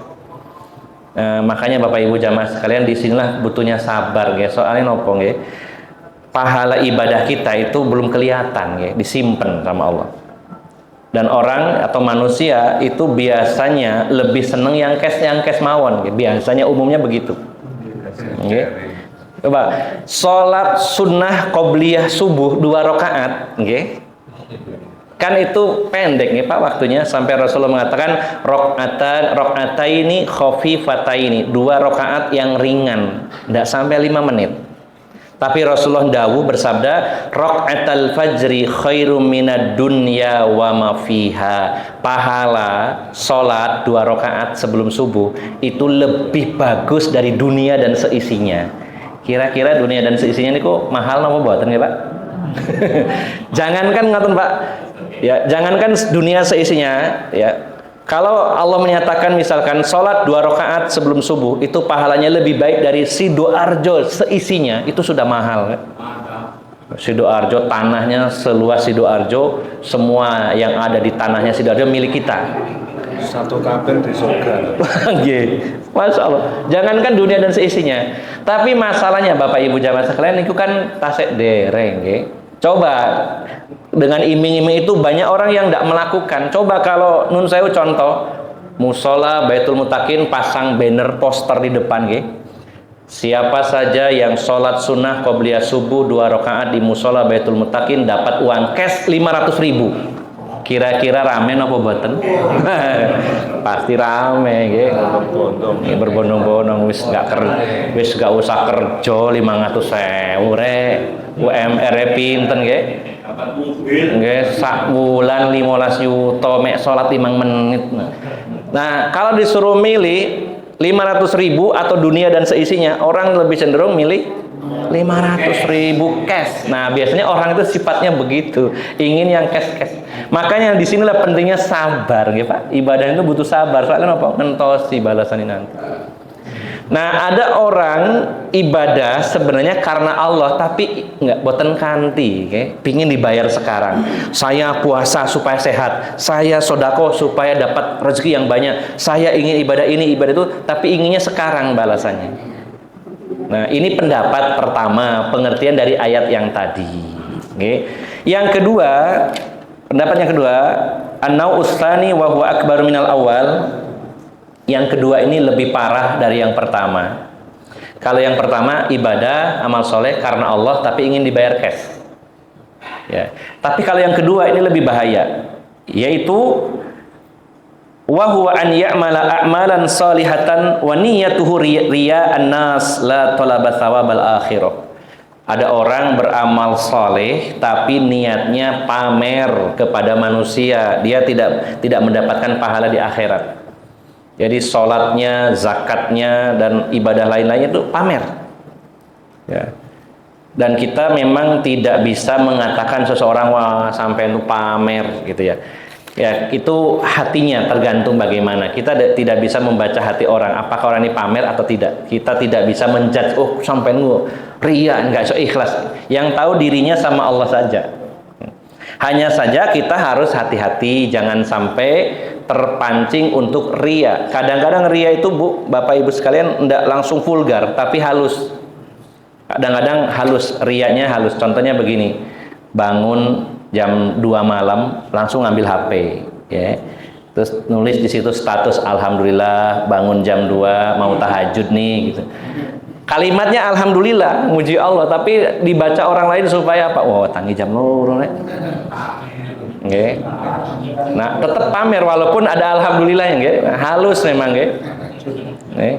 Makanya Bapak Ibu jamaah sekalian, disinilah butuhnya sabar, ya. Soalnya nopong, ya. Pahala ibadah kita itu belum kelihatan, ya, disimpan sama Allah. Dan orang atau manusia itu biasanya lebih seneng yang cash mawon, biasanya umumnya begitu. Okay. Coba sholat sunnah qobliyah subuh 2 rakaat, okay. Kan itu pendek, Pak, waktunya, sampai Rasulullah mengatakan rakaataini khafifataini, 2 rakaat yang ringan, tidak sampai 5 menit. Tapi Rasulullah dawuh bersabda, rakaatul fajri khairum minad dunya wa ma fiha. Pahala salat 2 rakaat sebelum subuh itu lebih bagus dari dunia dan seisinya. Kira-kira dunia dan seisinya niku mahal napa mboten nggih, Pak? Jangankan ngaten, Pak. Ya, jangankan dunia seisinya, ya. Kalau Allah menyatakan misalkan sholat 2 rakaat sebelum subuh itu pahalanya lebih baik dari Sidoarjo seisinya, itu sudah mahal, kan? Sidoarjo, tanahnya seluas Sidoarjo, semua yang ada di tanahnya Sidoarjo milik kita. Satu kabel di surga. Masya Allah. Jangankan dunia dan seisinya, tapi masalahnya Bapak Ibu jamaah sekalian itu kan tasek dereng, nggih. Coba dengan iming-iming itu banyak orang yang tidak melakukan. Coba kalau nun sewu contoh, musola Baitul Muttaqin pasang banner poster di depan, nggih. Siapa saja yang sholat sunnah qobliyah subuh 2 rakaat di musola Baitul Muttaqin dapat uang cash 500.000. Kira-kira rame napa boten? Pasti rame, nggih. Berbondong-bondong, wis gak usah kerja 500.000 rek. UMR pinten, nggih. Nggih, sak bulan 15 juta mek salat 5 menit. Nah, kalau disuruh milih 500.000 atau dunia dan seisinya, orang lebih cenderung milih 500.000 cash. Nah, biasanya orang itu sifatnya begitu, ingin yang cash. Makanya disinilah pentingnya sabar, ya Pak. Ibadah itu butuh sabar. Soalnya apa? Ngentosi balasan ini nanti. Nah, ada orang ibadah sebenarnya karena Allah, tapi nggak boten kanti, pingin dibayar sekarang. Saya puasa supaya sehat, saya sodako supaya dapat rezeki yang banyak, saya ingin ibadah ini, ibadah itu, tapi inginnya sekarang balasannya. Nah, ini pendapat pertama, pengertian dari ayat yang tadi. Yang kedua, pendapat yang kedua, an-nau ustani wa huwa akbar minal awal. Yang kedua ini lebih parah dari yang pertama. Kalau yang pertama ibadah amal soleh karena Allah tapi ingin dibayar cash. Ya. Tapi kalau yang kedua ini lebih bahaya, yaitu wa huwa an ya'mala a'malan salihatan wa niyyatuhu riya'an nas la talaba thawabal akhirah. Ada orang beramal soleh tapi niatnya pamer kepada manusia, dia tidak mendapatkan pahala di akhirat. Jadi sholatnya, zakatnya, dan ibadah lain-lainnya itu pamer. Ya. Dan kita memang tidak bisa mengatakan seseorang wah sampai itu pamer gitu ya. Ya, itu hatinya tergantung bagaimana. Kita tidak bisa membaca hati orang, apakah orang ini pamer atau tidak. Kita tidak bisa menjudge, oh sampai itu ria, enggak so ikhlas. Yang tahu dirinya sama Allah saja. Hanya saja kita harus hati-hati, jangan sampai terpancing untuk ria. Kadang-kadang ria itu Bu, Bapak Ibu sekalian enggak langsung vulgar, tapi halus. Kadang-kadang halus, rianya halus. Contohnya begini, bangun jam 2 malam langsung ngambil HP, ya. Terus nulis di situ status alhamdulillah bangun jam 2 mau tahajud nih gitu. Kalimatnya alhamdulillah, muji Allah, tapi dibaca orang lain supaya apa? Oh, tangi jam loro nek. Nggih. Nah, tetap pamer walaupun ada alhamdulillah nggih. Halus memang nggih. Nggih.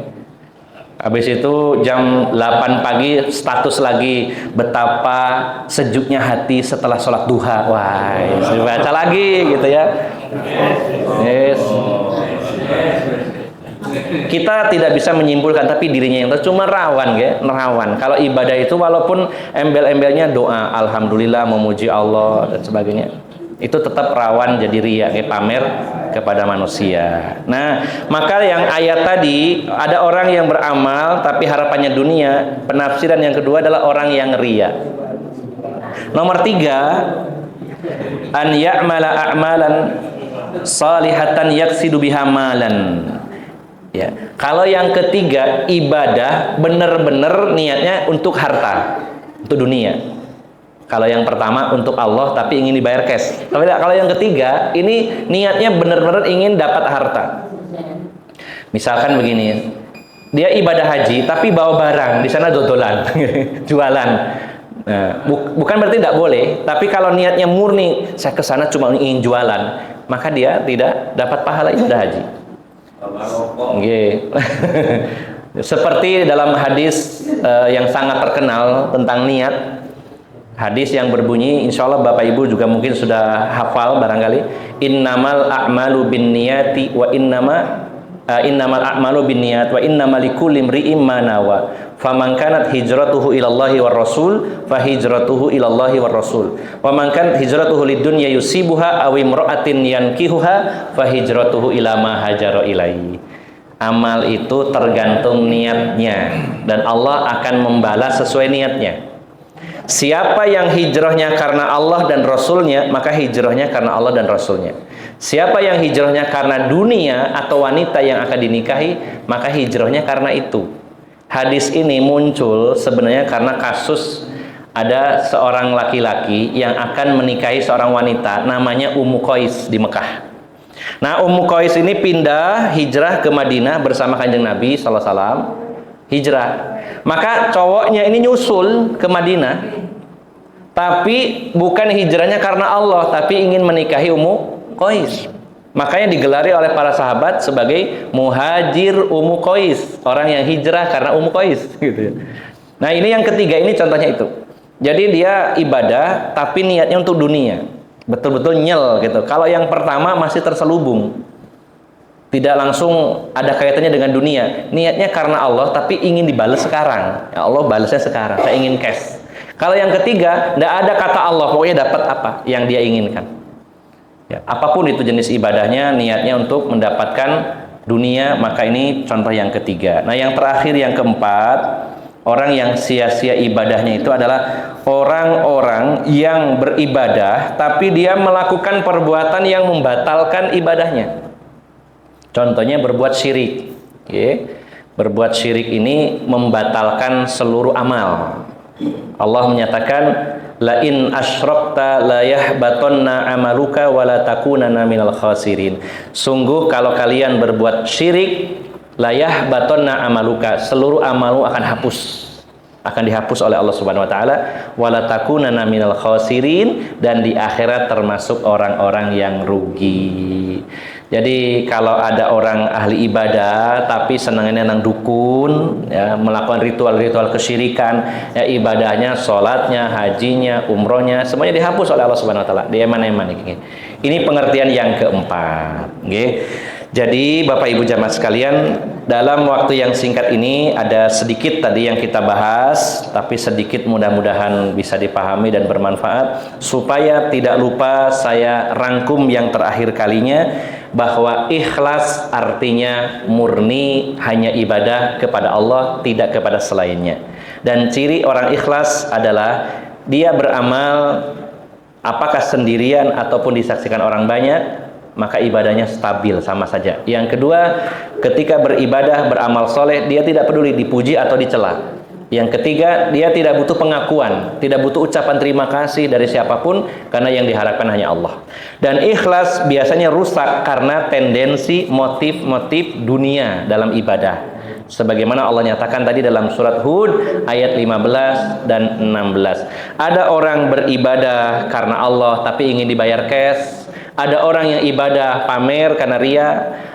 Habis itu jam 8 pagi status lagi betapa sejuknya hati setelah sholat duha. Wah, baca lagi gitu ya. Yes. Kita tidak bisa menyimpulkan, tapi dirinya yang tahu, cuma rawan ya, rawan. Kalau ibadah itu walaupun embel-embelnya doa, alhamdulillah, memuji Allah dan sebagainya, itu tetap rawan jadi riya, pamer kepada manusia. Nah, maka yang ayat tadi ada orang yang beramal tapi harapannya dunia. Penafsiran yang kedua adalah orang yang riya. Nomor 3, an ya'mala a'malan salihatan yaksidu biha malan. Ya. Kalau yang ketiga, ibadah benar-benar niatnya untuk harta, untuk dunia. Kalau yang pertama untuk Allah tapi ingin dibayar cash. Tapi kalau yang ketiga, ini niatnya benar-benar ingin dapat harta. Misalkan begini, dia ibadah haji tapi bawa barang, di sana dodolan, jualan. Nah, bukan berarti tidak boleh, tapi kalau niatnya murni, saya ke sana cuma ingin jualan, maka dia tidak dapat pahala ibadah haji. Okay. Seperti dalam hadis yang sangat terkenal tentang niat, hadis yang berbunyi, insya Allah Bapak Ibu juga mungkin sudah hafal barangkali, innamal a'malu binniyati wa innamal a'malu binniyat wa innamal likulli imri'in ma nawa faman kanat hijratuhu ilallahi war rasul fa hijratuhu ilallahi war rasul wa man kanat hijratuhu lidunya yusibuha aw imra'atin yankihuha fa hijratuhu ila ma hajara ilaihi. Amal itu tergantung niatnya dan Allah akan membalas sesuai niatnya. Siapa yang hijrahnya karena Allah dan Rasulnya, maka hijrahnya karena Allah dan Rasulnya. Siapa yang hijrahnya karena dunia atau wanita yang akan dinikahi, maka hijrahnya karena itu. Hadis ini muncul sebenarnya karena kasus ada seorang laki-laki yang akan menikahi seorang wanita namanya Ummu Qais di Mekah. Nah, Ummu Qais ini pindah hijrah ke Madinah bersama Kanjeng Nabi sallallahu alaihi wasallam. Hijrah. Maka cowoknya ini nyusul ke Madinah. Tapi bukan hijrahnya karena Allah, tapi ingin menikahi Ummu Qais. Makanya digelari oleh para sahabat sebagai muhajir Ummu Qais, orang yang hijrah karena Ummu Qais gitu ya. Nah, ini yang ketiga, ini contohnya itu. Jadi dia ibadah tapi niatnya untuk dunia. Betul-betul nyel gitu. Kalau yang pertama masih terselubung. Tidak langsung ada kaitannya dengan dunia. Niatnya karena Allah tapi ingin dibalas sekarang. Ya Allah balasnya sekarang. Saya ingin cash. Kalau yang ketiga, tidak ada kata Allah, pokoknya dapat apa yang dia inginkan. Ya, apapun itu jenis ibadahnya, niatnya untuk mendapatkan dunia, maka ini contoh yang ketiga. Nah, yang terakhir, yang keempat, orang yang sia-sia ibadahnya itu adalah orang-orang yang beribadah tapi dia melakukan perbuatan yang membatalkan ibadahnya. Contohnya berbuat syirik. Berbuat syirik ini membatalkan seluruh amal. Allah menyatakan, la in asyrakta la yahbatanna amaluka wa la takunanna minal khasirin. Sungguh kalau kalian berbuat syirik, la yahbatanna amaluka, seluruh amalmu akan dihapus oleh Allah Subhanahu wa taala, wa la takunanna minal khasirin, dan di akhirat termasuk orang-orang yang rugi. Jadi kalau ada orang ahli ibadah tapi senangnya nang dukun, ya, melakukan ritual-ritual kesyirikan, ya, ibadahnya, sholatnya, hajinya, umrohnya, semuanya dihapus oleh Allah Subhanahu Wa Taala. Dieman-eman. Ini pengertian yang keempat. Jadi Bapak Ibu jamaah sekalian, dalam waktu yang singkat ini ada sedikit tadi yang kita bahas, tapi sedikit mudah-mudahan bisa dipahami dan bermanfaat. Supaya tidak lupa, saya rangkum yang terakhir kalinya, bahwa ikhlas artinya murni hanya ibadah kepada Allah, tidak kepada selainnya. Dan ciri orang ikhlas adalah dia beramal apakah sendirian ataupun disaksikan orang banyak, maka ibadahnya stabil, sama saja. Yang kedua, ketika beribadah, beramal soleh, dia tidak peduli dipuji atau dicela. Yang ketiga, dia tidak butuh pengakuan, tidak butuh ucapan terima kasih dari siapapun, karena yang diharapkan hanya Allah. Dan ikhlas biasanya rusak karena tendensi motif-motif dunia dalam ibadah. Sebagaimana Allah nyatakan tadi dalam surat Hud ayat 15 dan 16. Ada orang beribadah karena Allah tapi ingin dibayar cash. Ada orang yang ibadah pamer karena ria.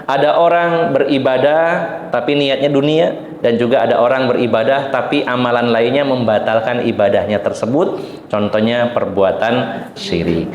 Ada orang beribadah tapi niatnya dunia. Dan juga ada orang beribadah tapi amalan lainnya membatalkan ibadahnya tersebut. Contohnya perbuatan syirik.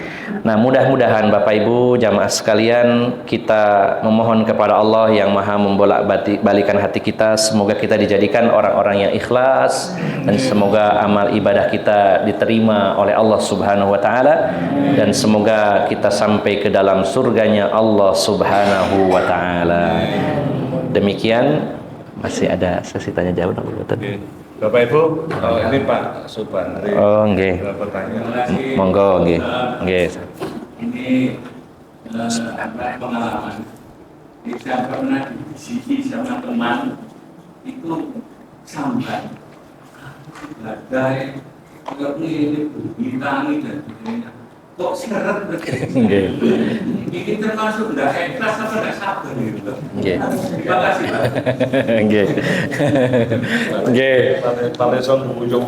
Nah, mudah-mudahan Bapak Ibu jamaah sekalian, kita memohon kepada Allah yang maha membolak-balikan hati kita. Semoga kita dijadikan orang-orang yang ikhlas. Dan semoga amal ibadah kita diterima oleh Allah Subhanahu wa ta'ala. Dan semoga kita sampai ke dalam surganya Allah Subhanahu wa ta'ala. Demikian. Masih ada sesi tanya jawab. Bapak Ibu, ini Pak Supandri. Oh, nggih. Pertanyaan. Monggo, nggih. Nggih. Ini pengalaman. Saya pernah disiki sama teman itu sambat. Badai, ini berbitangi dan sebagainya. Kok seret begini? Ini termasuk nggak ikhlas apa nggak sabar gitu. Terima kasih Pak. Paling son ujung.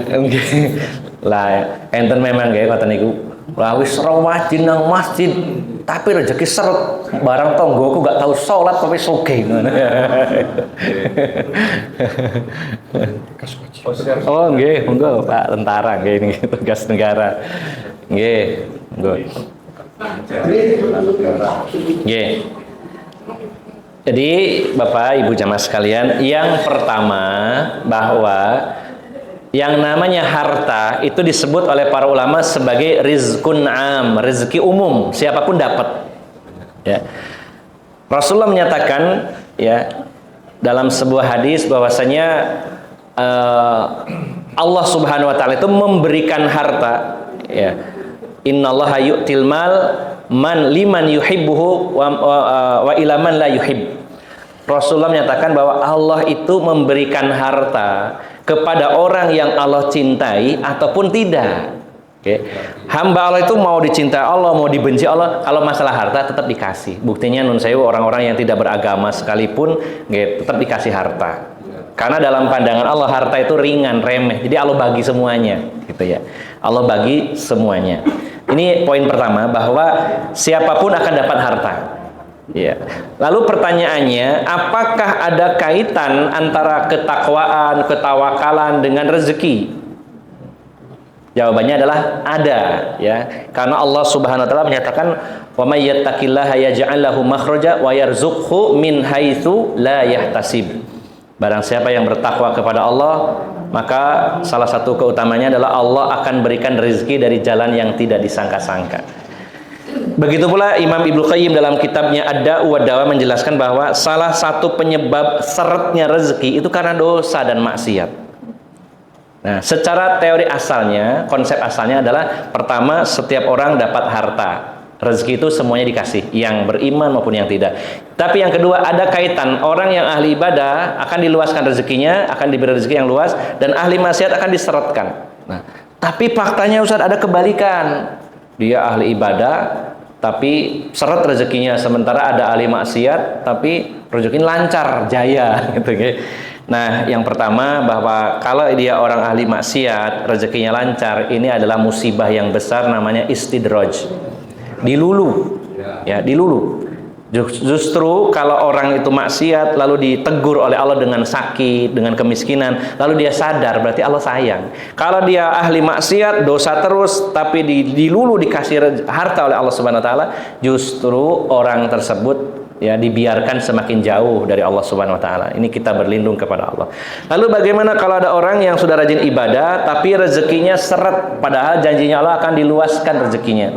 Lah, enten memang nggih ngoten niku. Lah wis wajib nang masjid, tapi rezeki seret. Barang tonggoku gak tahu sholat tapi sugih ngono. Oh nggih, monggo Pak tentara nggih ini tugas negara. Nggih, monggo. Nggih. Jadi Bapak Ibu jamaah sekalian, yang pertama bahwa yang namanya harta itu disebut oleh para ulama sebagai rizqun am, rezeki umum, siapapun dapat. Ya. Rasulullah menyatakan ya dalam sebuah hadis bahwasanya Allah Subhanahu wa taala itu memberikan harta ya. Innallaha yu'til mal man liman yuhibbuhu wa ila man la yuhib. Rasulullah menyatakan bahwa Allah itu memberikan harta kepada orang yang Allah cintai ataupun tidak. Oke. Hamba Allah itu mau dicintai Allah, mau dibenci Allah, kalau masalah harta tetap dikasih. Buktinya nun sewu orang-orang yang tidak beragama sekalipun tetap dikasih harta. Karena dalam pandangan Allah harta itu ringan, remeh. Jadi Allah bagi semuanya, gitu ya. Allah bagi semuanya. Ini poin pertama, bahwa siapapun akan dapat harta. Ya. Lalu pertanyaannya, apakah ada kaitan antara ketakwaan, ketawakalan dengan rezeki? Jawabannya adalah ada, ya. Karena Allah Subhanahu wa taala menyatakan, "Wa may yattaqillaha yaj'al lahu makhraja wa yarzuqhu min haitsu la yahtasib." Barang siapa yang bertakwa kepada Allah, maka salah satu keutamanya adalah Allah akan berikan rezeki dari jalan yang tidak disangka-sangka. Begitu pula Imam Ibnu Qayyim dalam kitabnya Ad-Da'u wad-Dawa menjelaskan bahwa salah satu penyebab seretnya rezeki itu karena dosa dan maksiat. Nah, secara teori asalnya, konsep asalnya adalah pertama, setiap orang dapat harta. Rezeki itu semuanya dikasih, yang beriman maupun yang tidak. Tapi yang kedua, ada kaitan orang yang ahli ibadah akan diluaskan rezekinya, akan diberi rezeki yang luas, dan ahli maksiat akan diseretkan. Nah, tapi faktanya Ustaz ada kebalikan. Dia ahli ibadah tapi seret rezekinya, sementara ada ahli maksiat tapi rezekinya lancar, jaya gitu ya. Nah, yang pertama bahwa kalau dia orang ahli maksiat rezekinya lancar, ini adalah musibah yang besar, namanya istidraj. Dilulu. Ya, dilulu. Justru kalau orang itu maksiat lalu ditegur oleh Allah dengan sakit, dengan kemiskinan, lalu dia sadar, berarti Allah sayang. Kalau dia ahli maksiat, dosa terus, tapi dilulu dikasih harta oleh Allah Subhanahu wa taala, justru orang tersebut ya dibiarkan semakin jauh dari Allah Subhanahu wa taala. Ini kita berlindung kepada Allah. Lalu bagaimana kalau ada orang yang sudah rajin ibadah tapi rezekinya seret, padahal janjinya Allah akan diluaskan rezekinya.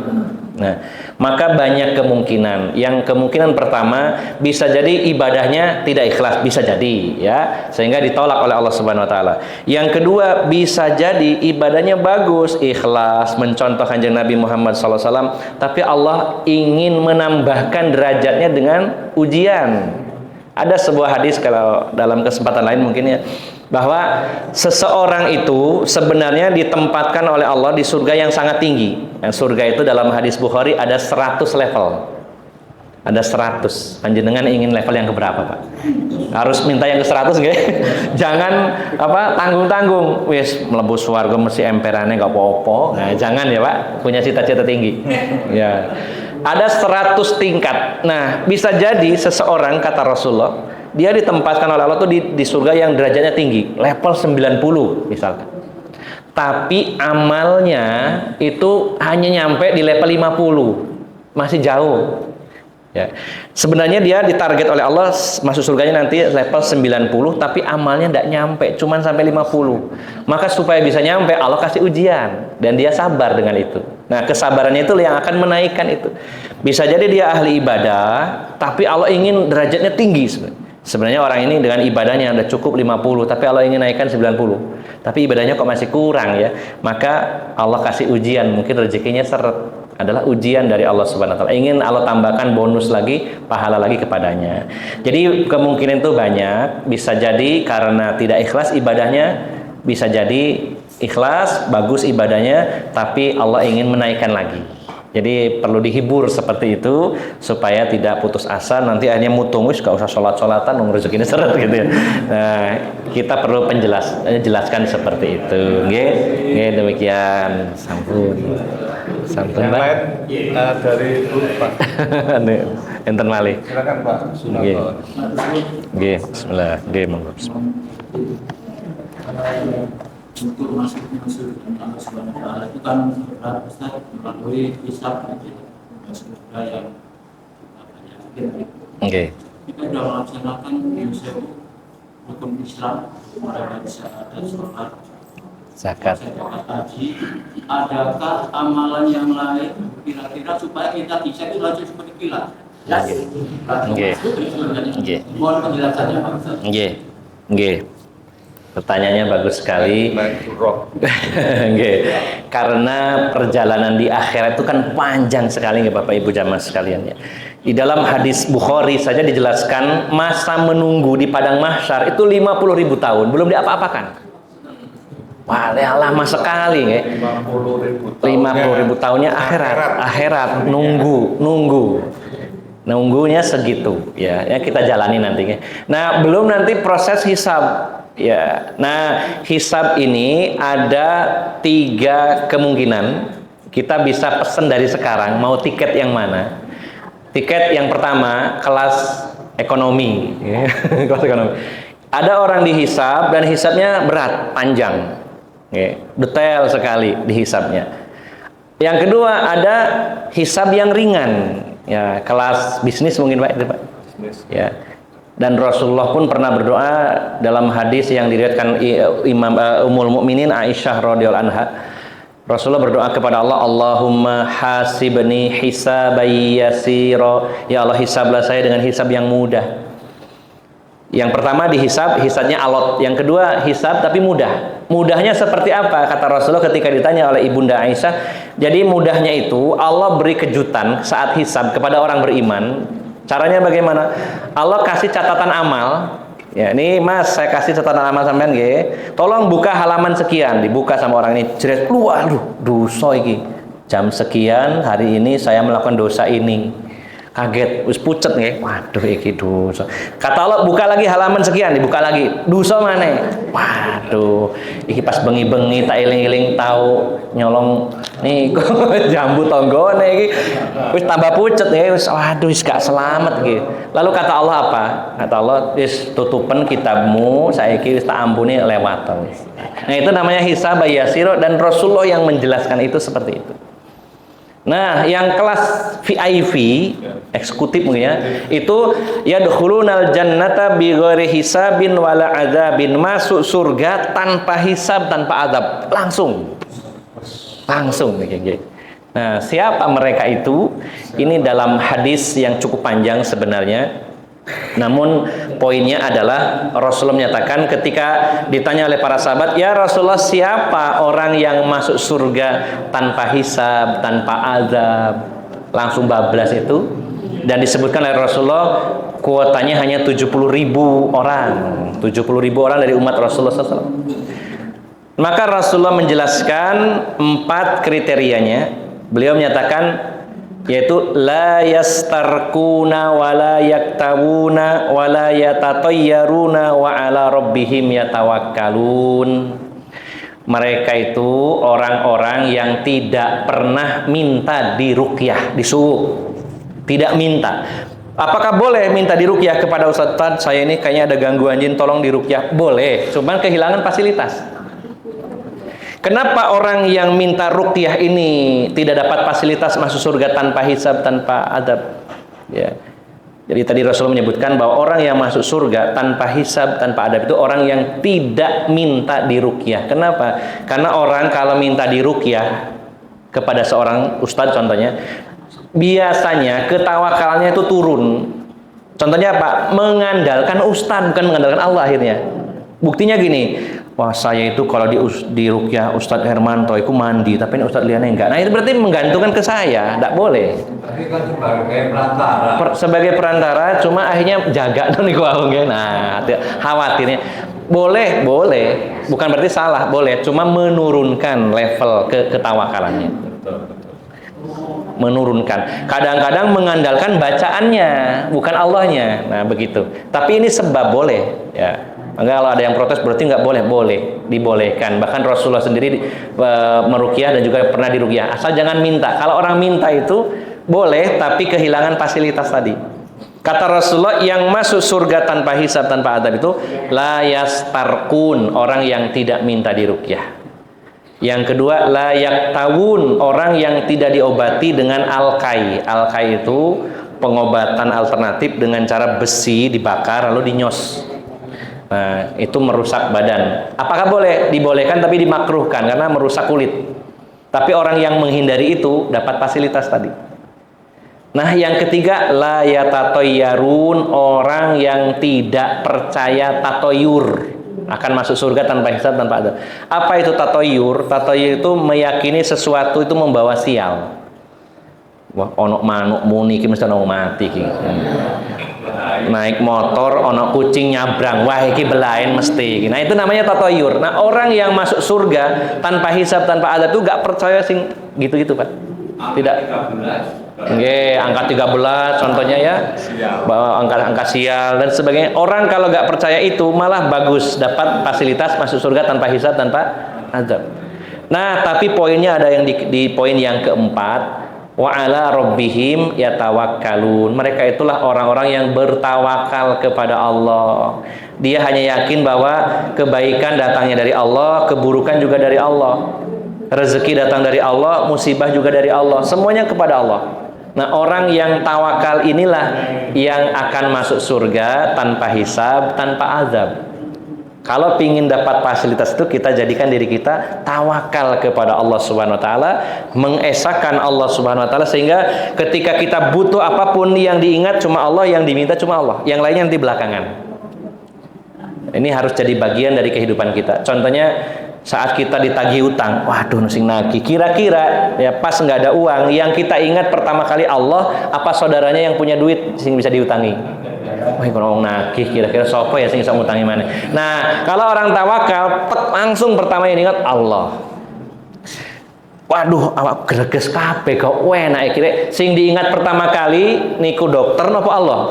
Nah, maka banyak kemungkinan. Yang kemungkinan pertama, bisa jadi ibadahnya tidak ikhlas, bisa jadi ya, sehingga ditolak oleh Allah Subhanahu wa taala. Yang kedua, bisa jadi ibadahnya bagus, ikhlas, mencontoh kanjeng Nabi Muhammad SAW, tapi Allah ingin menambahkan derajatnya dengan ujian. Ada sebuah hadis, kalau dalam kesempatan lain mungkin ya, bahwa seseorang itu sebenarnya ditempatkan oleh Allah di surga yang sangat tinggi. Yang surga itu dalam hadis Bukhari ada 100 level. Ada 100. Panjenengan ingin level yang keberapa, Pak? Harus minta yang ke 100 nggih? Jangan tanggung-tanggung. Wis mlebu swarga mesti emperane enggak apa-apa. Nah, jangan ya, Pak. Punya cita-cita tinggi. Ya. Ada 100 tingkat. Nah, bisa jadi seseorang, kata Rasulullah, dia ditempatkan oleh Allah tuh di surga yang derajatnya tinggi, level 90 misalkan. Tapi amalnya itu hanya nyampe di level 50. Masih jauh. Ya. Sebenarnya dia ditarget oleh Allah masuk surganya nanti level 90, tapi amalnya tidak nyampe, cuman sampai 50. Maka supaya bisa nyampe, Allah kasih ujian dan dia sabar dengan itu. Nah, kesabarannya itu yang akan menaikkan itu. Bisa jadi dia ahli ibadah, tapi Allah ingin derajatnya tinggi sebenarnya. Sebenarnya orang ini dengan ibadahnya udah cukup 50, tapi Allah ingin naikkan 90. Tapi ibadahnya kok masih kurang ya. Maka Allah kasih ujian, mungkin rezekinya seret. Adalah ujian dari Allah Subhanahu wa taala. Ingin Allah tambahkan bonus lagi, pahala lagi kepadanya. Jadi kemungkinan itu banyak. Bisa jadi karena tidak ikhlas ibadahnya, bisa jadi ikhlas, bagus ibadahnya, tapi Allah ingin menaikkan lagi. Jadi perlu dihibur seperti itu supaya tidak putus asa, nanti akhirnya mutung, wis gak usah sholat-sholatan, rezekinya seret gitu ya. Nah, kita perlu jelaskan seperti itu. Nggih, demikian. Sampun. Yang lain dari itu Pak. Enten malih. Silakan Pak Sunarto. Nggih, bismillah. Nggih, monggo. Untuk masuknya surga Allah Subhanahu wa taala itu kan berat besar melalui hisab surga yang banyak. Oke. Kita sudah melaksanakan rukun Islam, mulai dari syahadat, sholat, Zakat. Haji. Adakah amalan yang lain kira-kira supaya kita bisa itu langsung seperti kilat? Nggih. Nggih. Mohon penjelasannya Pak Ustaz. Nggih. Nggih. Pertanyaannya bagus sekali. Nggih. Karena perjalanan di akhirat itu kan panjang sekali ya Bapak Ibu jamaah sekalian ya. Di dalam hadis Bukhari saja dijelaskan masa menunggu di padang mahsyar itu 50.000 tahun, belum diapa-apakan. Wah, lama sekali ya. 50.000 tahunnya akhirat nunggunya segitu ya kita jalani nantinya. Nah, belum nanti proses hisab ya. Nah, hisab ini ada 3 kemungkinan. Kita bisa pesan dari sekarang mau tiket yang mana. Tiket yang pertama kelas ekonomi ya. Kelas ekonomi. Ada orang dihisab dan hisabnya berat, panjang ya. Detail sekali dihisabnya. Yang kedua ada hisab yang ringan ya, kelas bisnis mungkin Pak itu Pak. Ya. Dan Rasulullah pun pernah berdoa dalam hadis yang diriwayatkan Imam Ummul Mukminin Aisyah radhiyallahu anha. Rasulullah berdoa kepada Allah, Allahumma hasibni hisabai yasira. Ya Allah, hisablah saya dengan hisab yang mudah. Yang pertama dihisab, hisabnya alot. Yang kedua hisab tapi mudah. Mudahnya seperti apa? Kata Rasulullah ketika ditanya oleh Ibunda Aisyah. Jadi mudahnya itu Allah beri kejutan saat hisab kepada orang beriman. Caranya bagaimana? Allah kasih catatan amal. Ya, ini Mas, saya kasih catatan amal sampean nggih. Tolong buka halaman sekian, dibuka sama orang ini. Jeres, waduh, dosa iki. Jam sekian hari ini saya melakukan dosa ini. Kaget, wis pucet nggih. Waduh, iki dosa. Kata Allah, buka lagi halaman sekian, dibuka lagi. Dosa maneh. Waduh, iki pas bengi-bengi tak eling-eling tahu nyolong nih jambu tonggone iki. Wis tambah pucet ya, wis waduh wis gak selamat iki. Lalu kata Allah apa? Kata Allah, wis tutupen kitabmu, saiki wis tak ampuni lewat wis. Nah, itu namanya hisab yasiro dan Rasulullah yang menjelaskan itu seperti itu. Nah, yang kelas VIP, eksekutif mungkin ya, itu yadkhulunal jannata bighairi hisabin wala adzabin, masuk surga tanpa hisab, tanpa azab, langsung gitu. Nah, siapa mereka itu? Ini dalam hadis yang cukup panjang sebenarnya. Namun poinnya adalah Rasulullah menyatakan ketika ditanya oleh para sahabat, ya Rasulullah, siapa orang yang masuk surga tanpa hisab, tanpa azab, langsung bablas itu? Dan disebutkan oleh Rasulullah kuotanya hanya 70.000 orang. 70.000 orang dari umat Rasulullah SAW. Maka Rasulullah menjelaskan 4 kriterianya. Beliau menyatakan yaitu la yastarquna wala yaktawuna wala yatatayyaruna wa ala rabbihim yatawakkalun. Mereka itu orang-orang yang tidak pernah minta diruqyah, disuruh. Tidak minta. Apakah boleh minta diruqyah kepada Ustaz? Saya ini kayaknya ada gangguan jin, tolong diruqyah. Boleh, cuman kehilangan fasilitas. Kenapa orang yang minta ruqyah ini tidak dapat fasilitas masuk surga tanpa hisab, tanpa adab? Ya. Jadi tadi Rasulullah menyebutkan bahwa orang yang masuk surga tanpa hisab, tanpa adab itu orang yang tidak minta diruqyah. Kenapa? Karena orang kalau minta diruqyah kepada seorang ustadz contohnya, biasanya ketawakalnya itu turun. Contohnya apa? Mengandalkan ustadz, bukan mengandalkan Allah akhirnya. Buktinya gini, wah saya itu kalau di ruqyah Ustadz Hermanto itu mandi, tapi ini Ustadz Liana enggak. Nah itu berarti menggantungkan ke saya, tidak boleh. Tapi kan sebagai perantara. Sebagai perantara, cuma akhirnya jaga nih kuahungnya. Nah khawatirnya boleh, bukan berarti salah, boleh, cuma menurunkan level ketawakalannya. Menurunkan. Kadang-kadang mengandalkan bacaannya, bukan Allahnya. Nah begitu. Tapi ini sebab boleh, ya. Enggak, kalau ada yang protes berarti nggak boleh, dibolehkan. Bahkan Rasulullah sendiri meruqyah dan juga pernah diruqyah. Asal jangan minta. Kalau orang minta itu boleh, tapi kehilangan fasilitas tadi. Kata Rasulullah, yang masuk surga tanpa hisab, tanpa adab itu la yastarqun, orang yang tidak minta diruqyah. Yang kedua, la yaktawun, orang yang tidak diobati dengan alkai. Alkai itu pengobatan alternatif dengan cara besi dibakar lalu dinyos. Nah, itu merusak badan. Apakah boleh? Dibolehkan tapi dimakruhkan karena merusak kulit. Tapi orang yang menghindari itu dapat fasilitas tadi. Nah, yang ketiga, la yatatayyarun, orang yang tidak percaya tatoyur akan masuk surga tanpa hisab, tanpa adab. Apa itu tatoyur? Tatoyur itu meyakini sesuatu itu membawa sial. Wah, onok manuk muni iki mesti ono mati iki. Naik motor ono kucing nyabrang, wah iki belain mesti. Nah itu namanya tatoyur. Nah orang yang masuk surga tanpa hisab, tanpa adab itu gak percaya sing gitu-gitu Pak. Tidak. Oke, angka 13 contohnya ya, bahwa angka sial dan sebagainya. Orang kalau gak percaya itu malah bagus, dapat fasilitas masuk surga tanpa hisab, tanpa adab. Nah tapi poinnya ada yang di poin yang keempat. Wa ala rabbihim yatawakkalun. Mereka itulah orang-orang yang bertawakal kepada Allah. Dia hanya yakin bahwa kebaikan datangnya dari Allah, keburukan juga dari Allah. Rezeki datang dari Allah, musibah juga dari Allah. Semuanya kepada Allah. Nah, orang yang tawakal inilah yang akan masuk surga tanpa hisab, tanpa azab. Kalau pingin dapat fasilitas itu, kita jadikan diri kita tawakal kepada Allah Subhanahu Wa Taala, mengesahkan Allah Subhanahu Wa Taala, sehingga ketika kita butuh apapun yang diingat cuma Allah, yang diminta cuma Allah, yang lainnya nanti belakangan. Ini harus jadi bagian dari kehidupan kita. Contohnya saat kita ditagih utang, waduh nusing nagih, kira-kira ya pas nggak ada uang, yang kita ingat pertama kali Allah apa saudaranya yang punya duit sing bisa diutangi. Wah, kalau ngomong nagih, kira-kira sopo ya sing bisa ngutangi mana. Nah, kalau orang tawakal, langsung pertama yang ingat Allah. Waduh, awak greges kabeh kok enak kira sing diingat pertama kali niku dokter napa Allah?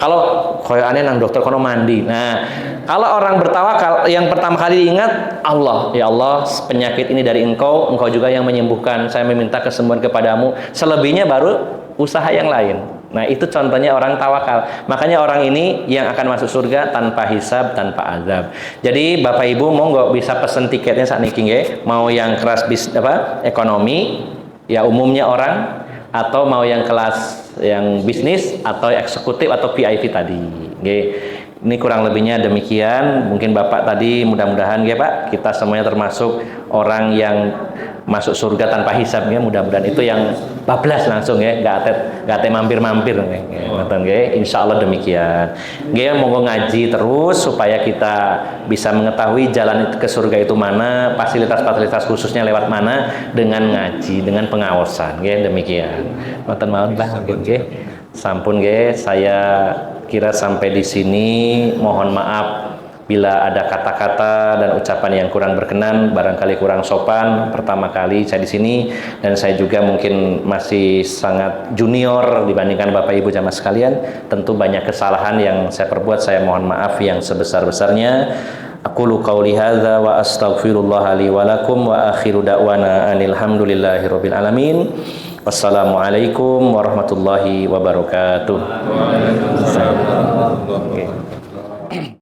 Kalau koyo aneh nang dokter kono mandi. Nah, kalau orang bertawakal yang pertama kali diingat Allah. Ya Allah, penyakit ini dari Engkau, Engkau juga yang menyembuhkan. Saya meminta kesembuhan kepadamu. Selebihnya baru usaha yang lain. Nah, itu contohnya orang tawakal. Makanya orang ini yang akan masuk surga tanpa hisab, tanpa azab. Jadi Bapak Ibu monggo bisa pesen tiketnya saat niki nggih. Mau yang kelas ekonomi, ya umumnya orang, atau mau yang kelas yang bisnis atau eksekutif atau VIP tadi. Nggih. Ini kurang lebihnya demikian. Mungkin Bapak tadi mudah-mudahan ya Pak, kita semuanya termasuk orang yang masuk surga tanpa hisab ya, mudah-mudahan itu yang bablas langsung ya, nggak ate mampir-mampir nggih. Insyaallah demikian. Nggih, monggo ngaji terus supaya kita bisa mengetahui jalan ke surga itu mana, fasilitas-fasilitas khususnya lewat mana dengan ngaji, dengan pengawasan nggih, demikian. Wonten mawon Bang nggih. Sampun nggih, saya kira sampai di sini. Mohon maaf bila ada kata-kata dan ucapan yang kurang berkenan, barangkali kurang sopan. Pertama kali saya di sini dan saya juga mungkin masih sangat junior dibandingkan Bapak Ibu jamaah sekalian. Tentu banyak kesalahan yang saya perbuat, saya mohon maaf yang sebesar-besarnya. Aqulu qauli hadza wa astaghfirullah li wa lakum wa akhiru da'wana anil hamdulillahirabbil alamin. Wassalamualaikum warahmatullahi wabarakatuh. Waalaikumsalam.